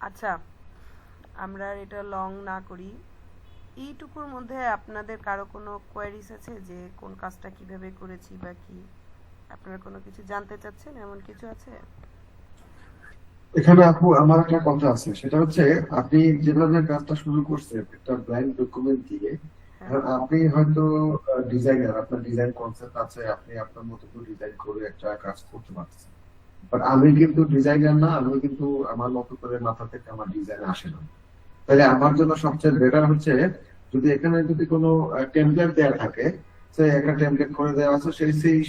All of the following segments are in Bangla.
আচ্ছা, আমরা আর এটা লং না করি। এইটুকুর মধ্যে আপনাদের কারো কোনো কোয়ারিজ আছে যে কোন কাজটা কিভাবে করেছি বা কি? আপনারা কোনো কিছু জানতে চাচ্ছেন, এমন কিছু আছে? এখানে আপু আমার একটা কথা আছে, সেটা হচ্ছে আপনি যেভাবে কাজটা শুরু করছেন একটা ব্ল্যাঙ্ক ডকুমেন্ট দিয়ে। হ্যাঁ। এখন আপনি হয়তো ডিজাইনার, আপনার ডিজাইন কনসেপ্ট আছে, আপনি আপনার মতো করে ডিজাইন করে একটা কাজ করতে পারছেন। বাট আমি কিন্তু ডিজাইনার না, আমি কিন্তু আমার মতো করে মাথা থেকে আমার ডিজাইন আসে না। তাহলে আমার জন্য সবচেয়ে বেটার হচ্ছে যদি এখানে যদি কোনো টেমপ্লেট দেওয়া থাকে, সে একটা টেমপ্লেট করে দেওয়া আছে,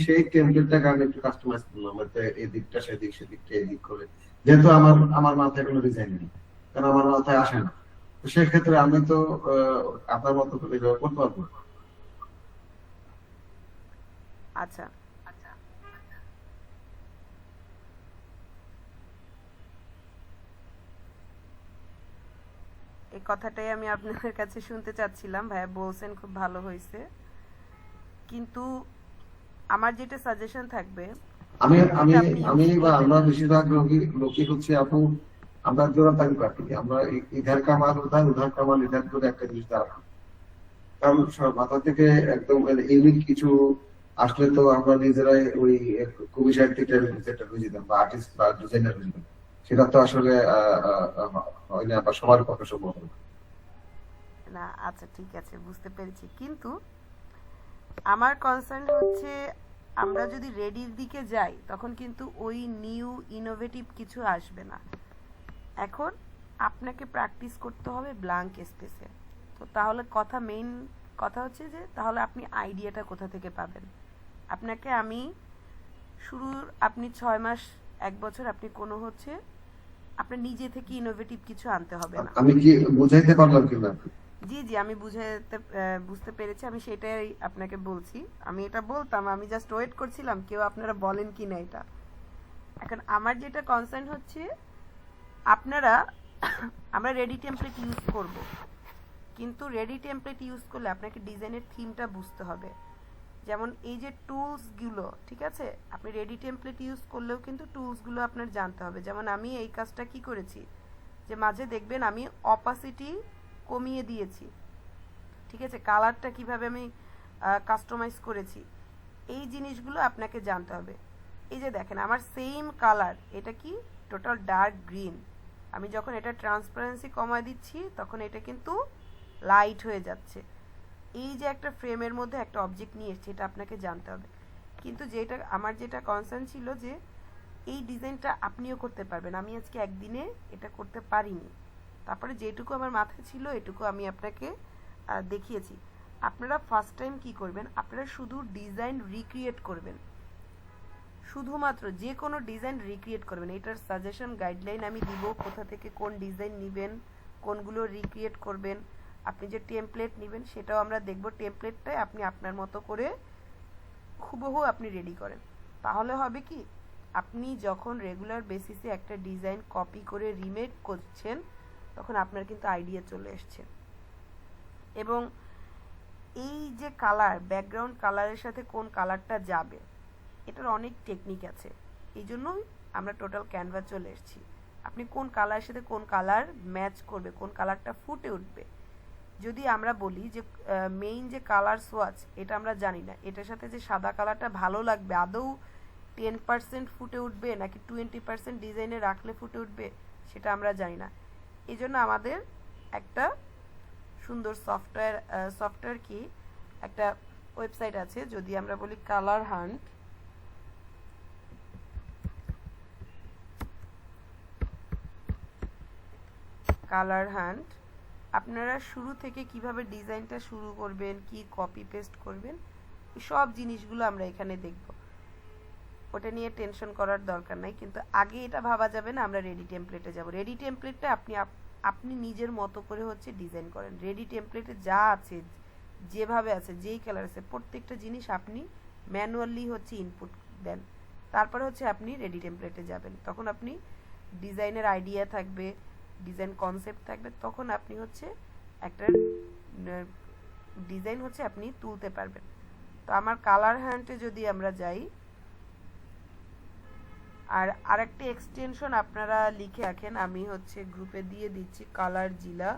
সেই টেমপ্লেটটাকে আমি একটু কাস্টমাইজ করলাম, হয়তো এদিকটা সেদিক, সেদিকটা এদিক করে। যেহেতু আমার আমার মাথায় কোনো ডিজাইন নেই, কারণ আমার মাথায় আসে না, তো সেক্ষেত্রে আমি তো আহ, আপনার মতো করে এভাবে করতে পারবো না। আচ্ছা, এই কথাটাই আমি আপনাদের কাছে শুনতে চাচ্ছিলাম। ভাইয়া বলছেন খুব ভালো হয়েছে, কিন্তু আমার যেটা সাজেশন থাকবে, আমি টেমপ্লেট আমি আপনি আমি ইউজ বা করবেন আমরা না। বেশিরভাগ লোকই হচ্ছে আপু, আমরা জোড়াতালি কাটি, আমরা ইধার কামাল উধার, উধার কামাল ইধার করে একটা জিনিস দাঁড়ানো। কারণ মাথা থেকে একদম ইউনিক কিছু আসলে তো আমরা নিজেরাই ওই কবি সাহিত্যিক যেটা হয়ে যেতাম বা আর্টিস্ট বা ডিজাইনার হয়ে যেতাম। সেটা তো আসলে হয় না বা সবার পক্ষে সম্ভব না। না, আচ্ছা ঠিক আছে, বুঝতে পেরেছি, কিন্তু আমার কনসার্ন হচ্ছে আমরা যদি রেডির দিকে যাই তখন কিন্তু ওই নিউ ইনোভেটিভ কিছু আসবে না। এখন আপনাকে প্র্যাকটিস করতে হবে ব্ল্যাঙ্ক স্পেসে। তো তাহলে মেইন কথা হচ্ছে যে তাহলে আপনি আইডিয়াটা কোথা থেকে পাবেন? আপনাকে আমি শুরুর আপনি 6 মাস, 1 বছর আপনি কোনো হচ্ছে আপনার নিজে থেকে ইনোভেটিভ কিছু আনতে হবে না। আমি কি বুঝাইতে পারলাম কিনা? জি, জি, আমি বুঝতে পেরেছি। আমি সেটাই আপনাকে বলছি। আমি এটা বলতাম, আমি জাস্ট ওয়েট করছিলাম কেউ আপনারা বলেন কিনা এটা। এখন আমার যেটা কনসার্ন হচ্ছে আপনারা আমরা রেডি টেমপ্লেট ইউজ করব, কিন্তু রেডি টেমপ্লেট ইউজ করলে আপনাকে ডিজাইনের থিমটা বুঝতে হবে। যেমন এই যে টুলসগুলো, ঠিক আছে, আপনি রেডি টেমপ্লেট ইউজ করলেও কিন্তু টুলসগুলো আপনার জানতে হবে। যেমন আমি এই কাজটা কি করেছি, যে মাঝে দেখবেন আমি অপাসিটি কমিয়ে দিয়েছি, ঠিক আছে, কালারটা কিভাবে আমি কাস্টমাইজ করেছি, এই জিনিসগুলো আপনাকে জানতে হবে। এই যে দেখেন আমার সেম কালার, এটা কি টোটাল ডার্ক গ্রিন, আমি যখন এটা ট্রান্সপারেন্সি কমায় দিচ্ছি তখন এটা কিন্তু লাইট হয়ে যাচ্ছে। এই যে একটা ফ্রেমের মধ্যে একটা অবজেক্ট নিয়ে এসেছি, এটা আপনাকে জানতে হবে। কিন্তু আমার যেটা কনসার্ন ছিল যে এই ডিজাইনটা আপনিও করতে পারবেন, আমি আজকে একদিনে এটা করতে পারিনি। তারপরে যেটুকু আমার মাথায় ছিল এটুকু আমি আপনাকে দেখিয়েছি। আপনারা ফার্স্ট টাইম কি করবেন, আপনারা শুধু ডিজাইন রিক্রিয়েট করবেন, শুধুমাত্র যে কোনো ডিজাইন রিক্রিয়েট করবেন। এটার সাজেশন গাইডলাইন আমি দিব, কোথা থেকে কোন ডিজাইন নেবেন, কোনগুলো রিক্রিয়েট করবেন। আপনি যে টেমপ্লেট নেবেন সেটাও আমরা দেখব, টেমপ্লেটটাই আপনি আপনার মতো করে হুবহু আপনি রেডি করেন। তাহলে হবে কি, আপনি যখন রেগুলার বেসিসে একটা ডিজাইন কপি করে রিমেক করছেন তখন আপনার কিন্তু আইডিয়া চলে এসছে। এবং এই যে কালার, ব্যাকগ্রাউন্ড কালারের সাথে কোন কালারটা যাবে, এটার অনেক টেকনিক আছে। এই জন্যই আমরা টোটাল ক্যানভা চলে এসেছি। আপনি কোন কালারের সাথে কোন কালার ম্যাচ করবে, কোন কালারটা ফুটে উঠবে। যদি আমরা বলি যে মেইন যে কালার সোয়াচ, এটা আমরা জানি না এটার সাথে যে সাদা কালারটা ভালো লাগবে আদৌ 10% ফুটে উঠবে নাকি 20% ডিজাইনে রাখলে ফুটে উঠবে, সেটা আমরা জানি না। এই জন্য আমাদের একটা সুন্দর সফটওয়্যার কি একটা ওয়েবসাইট আছে, যদি আমরা বলি কালার হান্ট। কালার হান্ট, আপনারা শুরু থেকে কিভাবে ডিজাইনটা শুরু করবেন, কি কপি পেস্ট করবেন, এই সব জিনিসগুলো আমরা এখানে দেখব। ওটা নিয়ে টেনশন করার দরকার নাই, কিন্তু আগে এটা ভাবা যাবে না আমরা রেডি টেমপ্লেটে যাব। রেডি টেমপ্লেটটা আপনি নিজের মতো করে হচ্ছে ডিজাইন করেন। রেডি টেমপ্লেটে যা আছে, যেভাবে আছে, যেই কালার আছে, প্রত্যেকটা জিনিস আপনি ম্যানুয়ালি হচ্ছে ইনপুট দেন। তারপরে হচ্ছে আপনি রেডি টেমপ্লেটে যাবেন, তখন আপনি ডিজাইনের আইডিয়া থাকবে, ডিজাইন কনসেপ্ট থাকবে, তখন আপনি হচ্ছে একটা ডিজাইন হচ্ছে আপনি তুলতে পারবেন। তো আমার কালার হ্যান্ডে যদি আমরা যাই, আর আরেকটি এক্সটেনশন আপনারা লিখে রাখেন, আমি হচ্ছে গ্রুপে দিয়ে দিচ্ছি, কালার জিলা।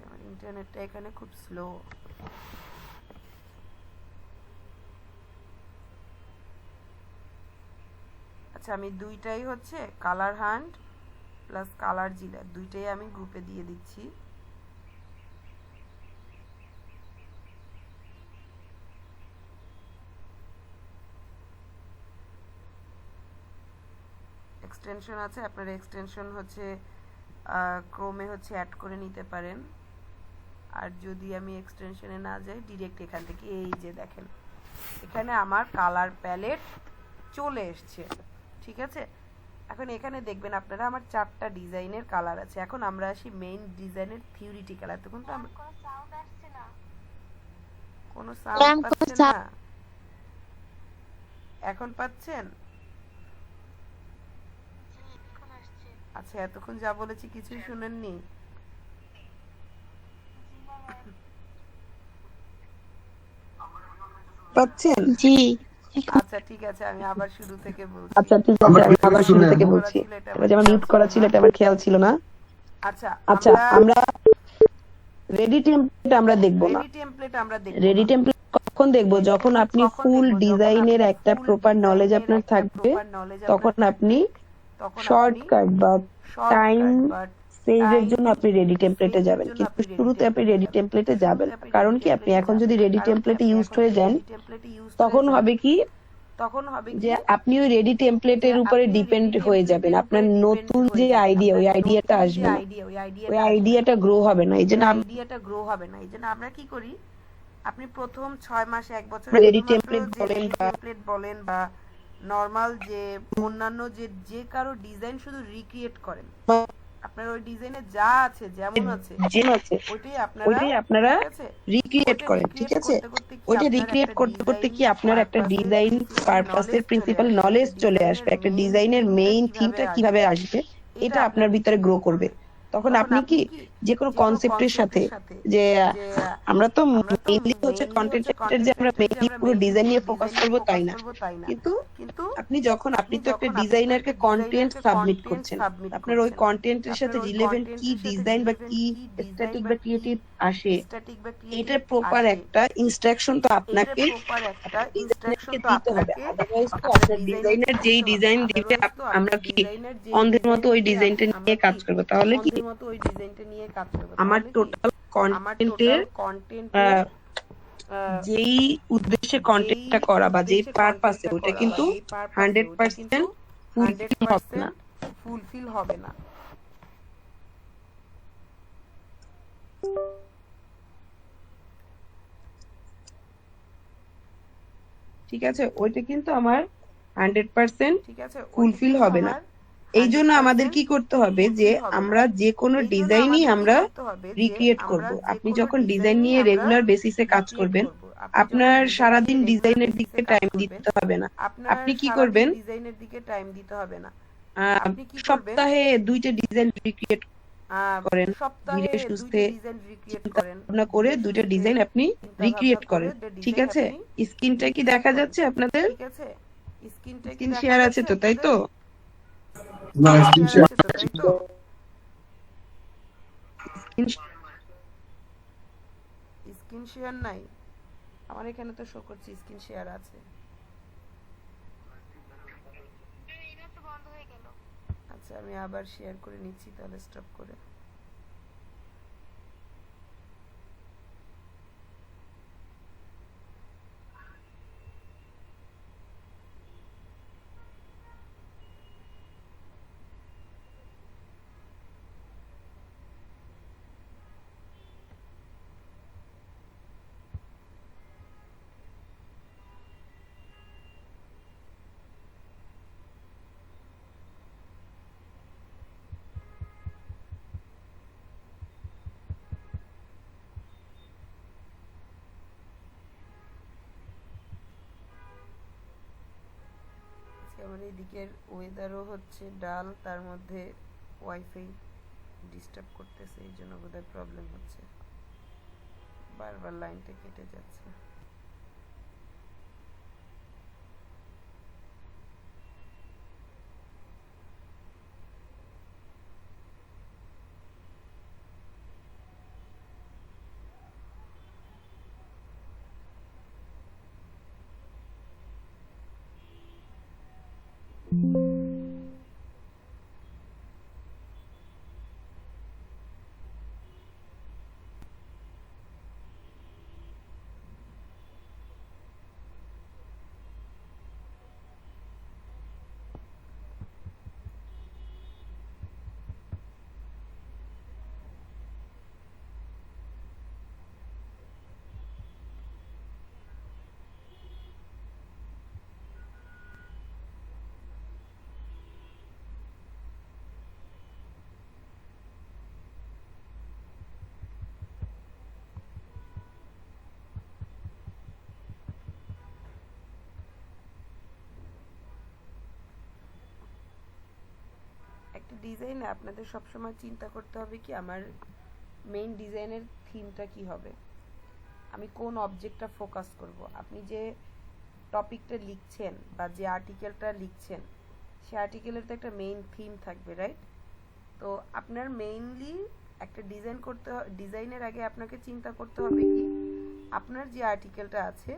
আমার ইন্টারনেটটা এখানে খুব স্লো। আচ্ছা, আমি দুইটাই হচ্ছে কালার হান্ট প্লাস কালার জিলা দুইটাই আমি গ্রুপে দিয়ে দিচ্ছি। এক্সটেনশন আছে, আপনারা এক্সটেনশন হচ্ছে ক্রোমে হচ্ছে অ্যাড করে নিতে পারেন। আর যদি আমি এক্সটেনশনে না যাই, ডিরেক্ট এখান থেকে এই যে দেখেন এখানে আমার কালার প্যালেট চলে এসছে। ঠিক আছে, এখন এখানে দেখবেন আপনারা আমার 4টা ডিজাইনের কালার আছে। এখন আমরা আসি মেইন ডিজাইনের থিওরিটিক্যাল। এতক্ষণ তো আমরা কোনো সাউন্ড পাচ্ছেন না, এখন পাচ্ছেন? আচ্ছা, এতক্ষণ যা বলেছি কিছুই শুনেননি? পাচ্ছেন? জি। আচ্ছা ঠিক আছে, আমি আবার শুরু থেকে বলছি। আচ্ছা ঠিক আছে, আমি আবার শুরু থেকে বলছি। এটা যেমন মিউট করা ছিল, এটা আমার খেয়াল ছিল না। আচ্ছা, আমরা রেডি টেমপ্লেট আমরা দেখব না। রেডি টেমপ্লেট কখন দেখব? যখন আপনি ফুল ডিজাইনের একটা প্রপার নলেজ আপনার থাকবে, তখন আপনি শর্টকাট বা টাইম সেভের জন্য আপনি রেডি টেমপ্লেটে যাবেন। কিন্তু শুরুতে আপনি রেডি টেমপ্লেটে যাবেন, কারণ কি আপনি এখন যদি রেডি টেমপ্লেটে ইউজড হয়ে যান, তখন হবে কি যে আপনি ওই রেডি টেমপ্লেটের উপরে ডিপেন্ড হয়ে যাবেন। আপনার নতুন যে আইডিয়া, ওই আইডিয়াটা আসবে না, ওই আইডিয়াটা গ্রো হবে না। এই জন্য আমরা কি করি, আপনি প্রথম 6 মাস 1 বছর রেডি টেমপ্লেট বলেন বা নরমাল যে অন্যান্য যে কারো ডিজাইন শুধু রিক্রিয়েট করেন, আপনার ওই ডিজাইনে যা আছে যেমন আছে ওইটাই আপনারা রিক্রিয়েট করেন। ঠিক আছে, ওইটা রিক্রিয়েট করতে করতে কি আপনার একটা ডিজাইন পারপাসের প্রিন্সিপাল নলেজ চলে আসবে, একটা ডিজাইনের মেইন থিমটা কিভাবে আসবে এটা আপনার ভিতরে গ্রো করবে। তখন আপনি কি যে কোনো কনসেপ্টের সাথে, যে আমরা তো মেইনলি হচ্ছে কন্টেন্ট ক্রিয়েটর, যে আমরা মেইনলি পুরো ডিজাইন নিয়ে ফোকাস করব তাই না, কিন্তু আপনি যখন আপনি তো একটা ডিজাইনারকে কন্টেন্ট সাবমিট করছেন, আপনার ওই কন্টেন্টের সাথে রিলেভেন্ট কি ডিজাইন বা কি এস্থেটিক বা ক্রিয়েটিভ আসে, এটা প্রপার একটা ইনস্ট্রাকশন তো আপনাকে ডিজাইনারকে দিতে হবে। আদারওয়াইজ তো আপনার ডিজাইনার যেই ডিজাইন দিবে আমরা কি অন্ধের মতো ওই ডিজাইনটা নিয়ে কাজ করব? তাহলে কি আমার টোটাল কন্টেন্টের যেই উদ্দেশ্যে কন্টেন্টটা করা বা যেই পারপাসে, ওটা কিন্তু 100% ফুলফিল হবে না। ঠিক আছে, ওইটা কিন্তু আমার 100% ফুলফিল হবে না। এই জন্য আমাদের কি করতে হবে, যে আমরা যে কোনো ডিজাইনই আমরা রিক্রিয়েট করব। আপনি যখন ডিজাইন নিয়ে রেগুলার বেসিসে কাজ করবেন, আপনার সারাদিন ডিজাইনের দিকে টাইম দিতে হবে না। আপনি কি করবেন, সপ্তাহে 2টা ডিজাইন রিক্রিয়েট করেন, ধীরে সুস্থে চিন্তা ভাবনা করে 2টা ডিজাইন আপনি রিক্রিয়েট করেন। ঠিক আছে, স্ক্রিনটা কি দেখা যাচ্ছে আপনাদের? স্ক্রিন শেয়ার আছে তো, তাই তো? না, স্ক্রিন শেয়ার স্ক্রিন শেয়ার নাই আমার এখানে, তো শো করছে স্ক্রিন শেয়ার আছে। আচ্ছা, আমি আবার শেয়ার করে নিচ্ছি তাহলে, স্টপ করে। আমার এদিকের ওয়েদারও হচ্ছে ডাল, তার মধ্যে ওয়াইফাই ডিস্টার্ব করতেছে, এই জন্য বোধহয় প্রবলেম হচ্ছে। বারবার লাইনটা কেটে যাচ্ছে। একটা ডিজাইনে আপনাদের সবসময় চিন্তা করতে হবে কি আমার মেইন ডিজাইনের থিমটা কি হবে, আমি কোন অবজেক্টটা ফোকাস করব। আপনি যে টপিকটা লিখছেন বা যে আর্টিকেলটা লিখছেন সেই আর্টিকেলের তো একটা মেইন থিম থাকবে, রাইট? তো আপনার মেইনলি একটা ডিজাইন করতে ডিজাইনের আগে আপনাকে চিন্তা করতে হবে কি আপনার যে আর্টিকেলটা আছে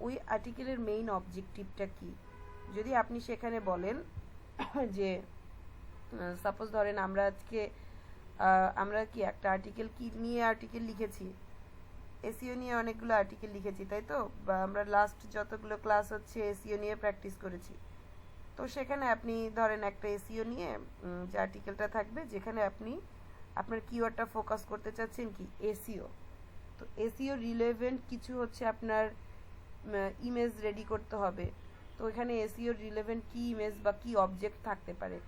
ওই আর্টিকেলের মেইন অবজেক্টিভটা কি। যদি আপনি সেখানে বলেন যে সাপোজ ধরেন আমরা কি একটা আর্টিকেল কি নিয়ে আর্টিকেল লিখেছি, এসইও নিয়ে অনেকগুলো আর্টিকেল লিখেছি, তাই তো? বা আমরা লাস্ট যতগুলো ক্লাস হচ্ছে এসইও নিয়ে প্র্যাকটিস করেছি। তো সেখানে আপনি ধরেন একটা এসইও নিয়ে যে আর্টিকেলটা থাকবে যেখানে আপনি আপনার কিওয়ার্ডটা ফোকাস করতে চাচ্ছেন কি এসইও। তো এসইও রিলেভেন্ট কিছু হচ্ছে আপনার ইমেজ রেডি করতে হবে। তো এখানে এসইও রিলেভেন্ট কি ইমেজ বা কি অবজেক্ট থাকতে পারে।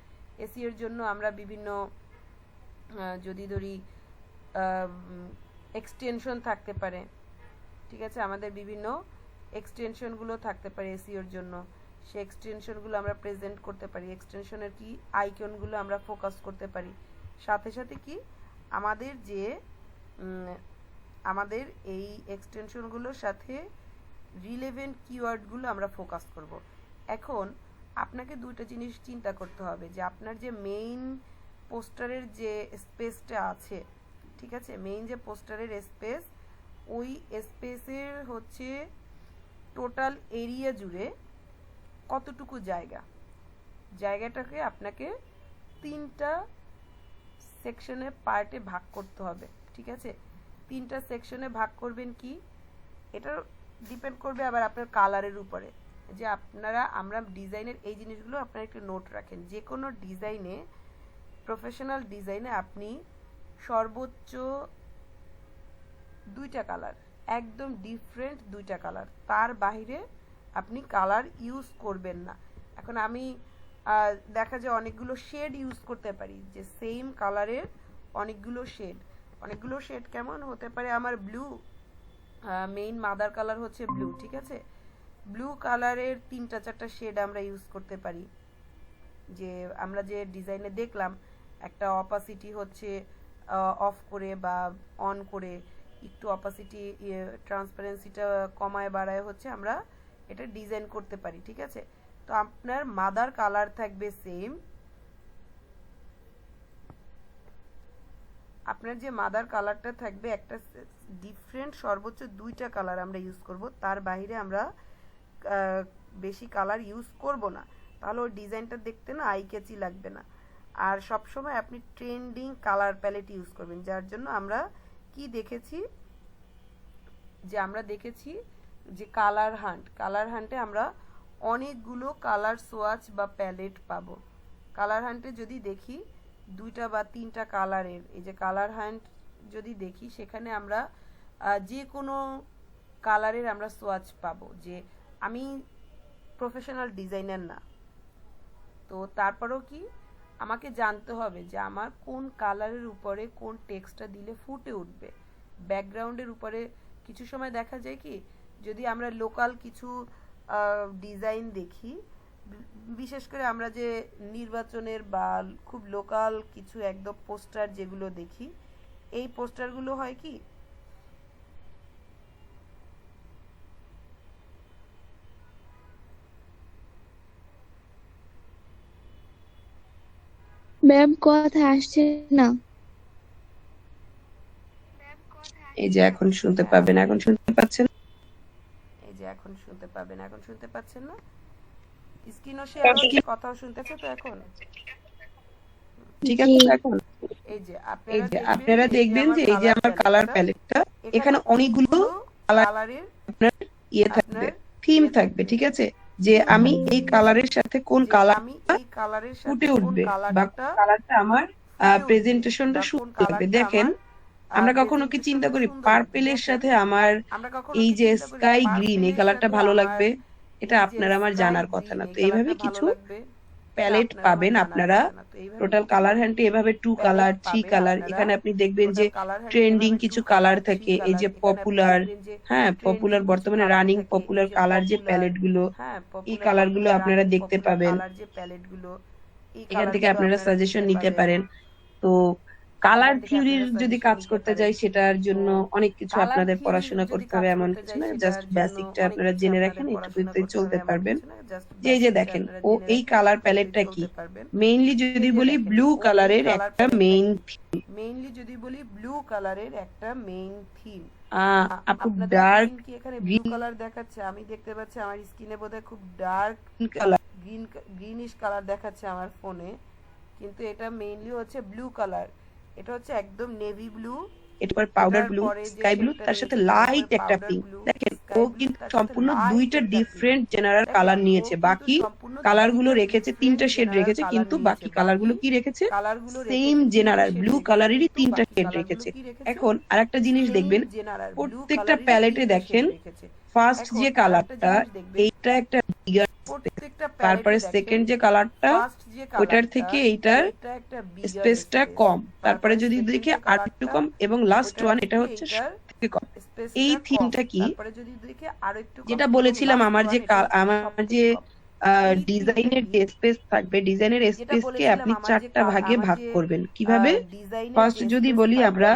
এসইওর জন্য আমরা বিভিন্ন যদি ধরি এক্সটেনশন থাকতে পারে, ঠিক আছে? আমাদের বিভিন্ন এক্সটেনশনগুলো থাকতে পারে এসইওর জন্য, সেই এক্সটেনশনগুলো আমরা প্রেজেন্ট করতে পারি। এক্সটেনশনের কি আইকনগুলো আমরা ফোকাস করতে পারি। সাথে সাথে কি আমাদের এই এক্সটেনশনগুলোর সাথে রিলেভেন্ট কিওয়ার্ডগুলো আমরা ফোকাস করব। এখন আপনাকে দুটো জিনিস চিন্তা করতে হবে যে আপনার যে মেইন পোস্টারের যে স্পেসটা আছে, ঠিক আছে, মেইন যে পোস্টারের স্পেস, ওই স্পেসের হচ্ছে টোটাল এরিয়া জুড়ে কতটুকু জায়গাটাকে আপনাকে 3টা সেকশনে পার্টে ভাগ করতে হবে, ঠিক আছে? 3টা সেকশনে ভাগ করবেন কি এটা ডিপেন্ড করবে আবার আপনার কালারের উপরে। যে আমরা ডিজাইনের এই জিনিসগুলো আপনারা একটু নোট রাখেন। যে কোনো ডিজাইনে, প্রফেশনাল ডিজাইনে আপনি সর্বোচ্চ 2টা কালার, একদম ডিফারেন্ট 2টা কালার, তার বাইরে আপনি কালার ইউজ করবেন না। এখন আমি দেখা যায় অনেকগুলো শেড ইউজ করতে পারি, যে সেম কালারের অনেকগুলো শেড কেমন হতে পারে। আমার ব্লু মেইন মাদার কালার হচ্ছে ব্লু, ঠিক আছে? ব্লু কালারের 3-4টা শেড আমরা ইউজ করতে পারি। যে আমরা যে ডিজাইনে দেখলাম একটা অপাসিটি হচ্ছে অফ করে বা অন করে একটু অপাসিটি ট্রান্সপারেন্সিটা কমায় বাড়ায় হচ্ছে আমরা এটা ডিজাইন করতে পারি, ঠিক আছে? তো আপনার মাদার কালার থাকবে সেম, আপনার যে মাদার কালারটা থাকবে একটা ডিফারেন্ট, সর্বোচ্চ 2টা কালার আমরা ইউজ করব, তার বাইরে আমরা বেশি কালার ইউজ করব না। তাহলে ওই ডিজাইনটা দেখতে না আই ক্যাচি লাগবে না। আর সব সময় আপনি ট্রেন্ডিং কালার প্যালেট ইউজ করবেন, যার জন্য আমরা কি দেখেছি যে কালার হান্টে আমরা অনেকগুলো কালার সোয়াচ বা প্যালেট পাবো। কালার হান্টে যদি দেখি 2টা বা 3টা কালারের, এই যে কালার হান্ট যদি দেখি সেখানে আমরা যে কোনো কালারের আমরা সোয়াচ পাবো। যে আমি প্রফেশনাল ডিজাইনার না, তো তারপরেও কি আমাকে জানতে হবে যে আমার কোন কালারের উপরে কোন টেক্সটটা দিলে ফুটে উঠবে। ব্যাকগ্রাউন্ডের উপরে কিছু সময় দেখা যায় কি যদি আমরা লোকাল কিছু ডিজাইন দেখি, বিশেষ করে আমরা যে নির্বাচনের বা খুব লোকাল কিছু একদম পোস্টার যেগুলো দেখি, এই পোস্টারগুলো হয় কি ম্যাম কথা আসছে না। এই যে এখন শুনতে পাবেন, এখন শুনতে পাচ্ছেন? এই যে এখন শুনতে পাবেন, এখন শুনতে পাচ্ছেন না? স্ক্রিনও শেয়ার হচ্ছে, কথাও শুনতেছে তো এখন? ঠিক আছে তো এখন? এই যে এই যে আপনারা দেখবেন যে এই যে আমার কালার প্যালেটটা, এখানে অনেকগুলো কালারের আপনার ইয়ে থাকবে, থিম থাকবে, ঠিক আছে? যে আমি এই কালারের সাথে কোন আমি এই কালারের সাথে ফুটে কোন উঠবে বা কালারটা কালারটা আমার প্রেজেন্টেশনটা সুন্দর হবে। দেখেন, আমরা কখনো কি চিন্তা করি পার্পেলের সাথে আমার এই যে স্কাই গ্রিন এই কালারটা ভালো লাগবে? এটা আপনার আমার জানার কথা না। তো এইভাবে কিছু প্যালেট পাবেন আপনারা, টোটাল কালার হ্যান্ডে এভাবে 2 কালার 3 কালার। এখানে আপনি দেখবেন যে ট্রেন্ডিং কিছু কালার থাকে, এই যে পপুলার, হ্যাঁ পপুলার বর্তমানে রানিং পপুলার কালার যে প্যালেট গুলো, এই কালার গুলো আপনারা দেখতে পাবেন। এখান থেকে আপনারা সাজেশন নিতে পারেন। তো কালার থিওরির যদি কাজ করতে যাই, সেটার জন্য অনেক কিছু আপনাদের পড়াশোনা করতে হবে, এমন কিছু না, জাস্ট বেসিকটা আপনারা জেনে রাখেন, এটুকুতেই চলতে পারবেন। যে এই যে দেখেন, ও এই কালার প্যালেটটা কি, মেইনলি যদি বলি ব্লু কালারের একটা মেইন থিম। থিম আপু ডার্ক কি এখানে ব্লু কালার দেখাচ্ছে? আমি দেখতে পাচ্ছি আমার স্ক্রিনে বোধহয় খুব ডার্ক কালার, গ্রিনিশ কালার দেখাচ্ছে আমার ফোনে, কিন্তু এটা মেইনলি হচ্ছে ব্লু কালার। এটা হচ্ছে একদম নেভি ব্লু, এটা পর পাউডার ব্লু, স্কাই ব্লু, তার সাথে লাইট একটা পিঙ্ক। দেখেন, ও কিন্তু সম্পূর্ণ দুইটা ডিফারেন্ট জেনারেল কালার নিয়েছে। বাকি কালার গুলো রেখেছে 3টা শেড রেখেছে, কিন্তু বাকি কালার গুলো কি রেখেছে? সেম জেনারেল ব্লু কালারেরই 3টা শেড রেখেছে। এখন আরেকটা জিনিস দেখবেন, প্রত্যেকটা প্যালেটে দেখেন ফার্স্ট যে কালারটা, এইটা একটা বিগার, তারপরে সেকেন্ড যে কালারটা, ওইটার থেকে এইটার স্পেসটা কম, তারপরে যদি দেখি আর একটু কম, এবং লাস্ট ওয়ান এটা হচ্ছে সবথেকে কম। এই থিমটা কি, যেটা বলেছিলাম আমার যে ডিজাইনের যে স্পেস থাকবে, ডিজাইনের স্পেসকে আপনি 4টা ভাগে ভাগ করবেন। কিভাবে? ফার্স্ট যদি বলি আমরা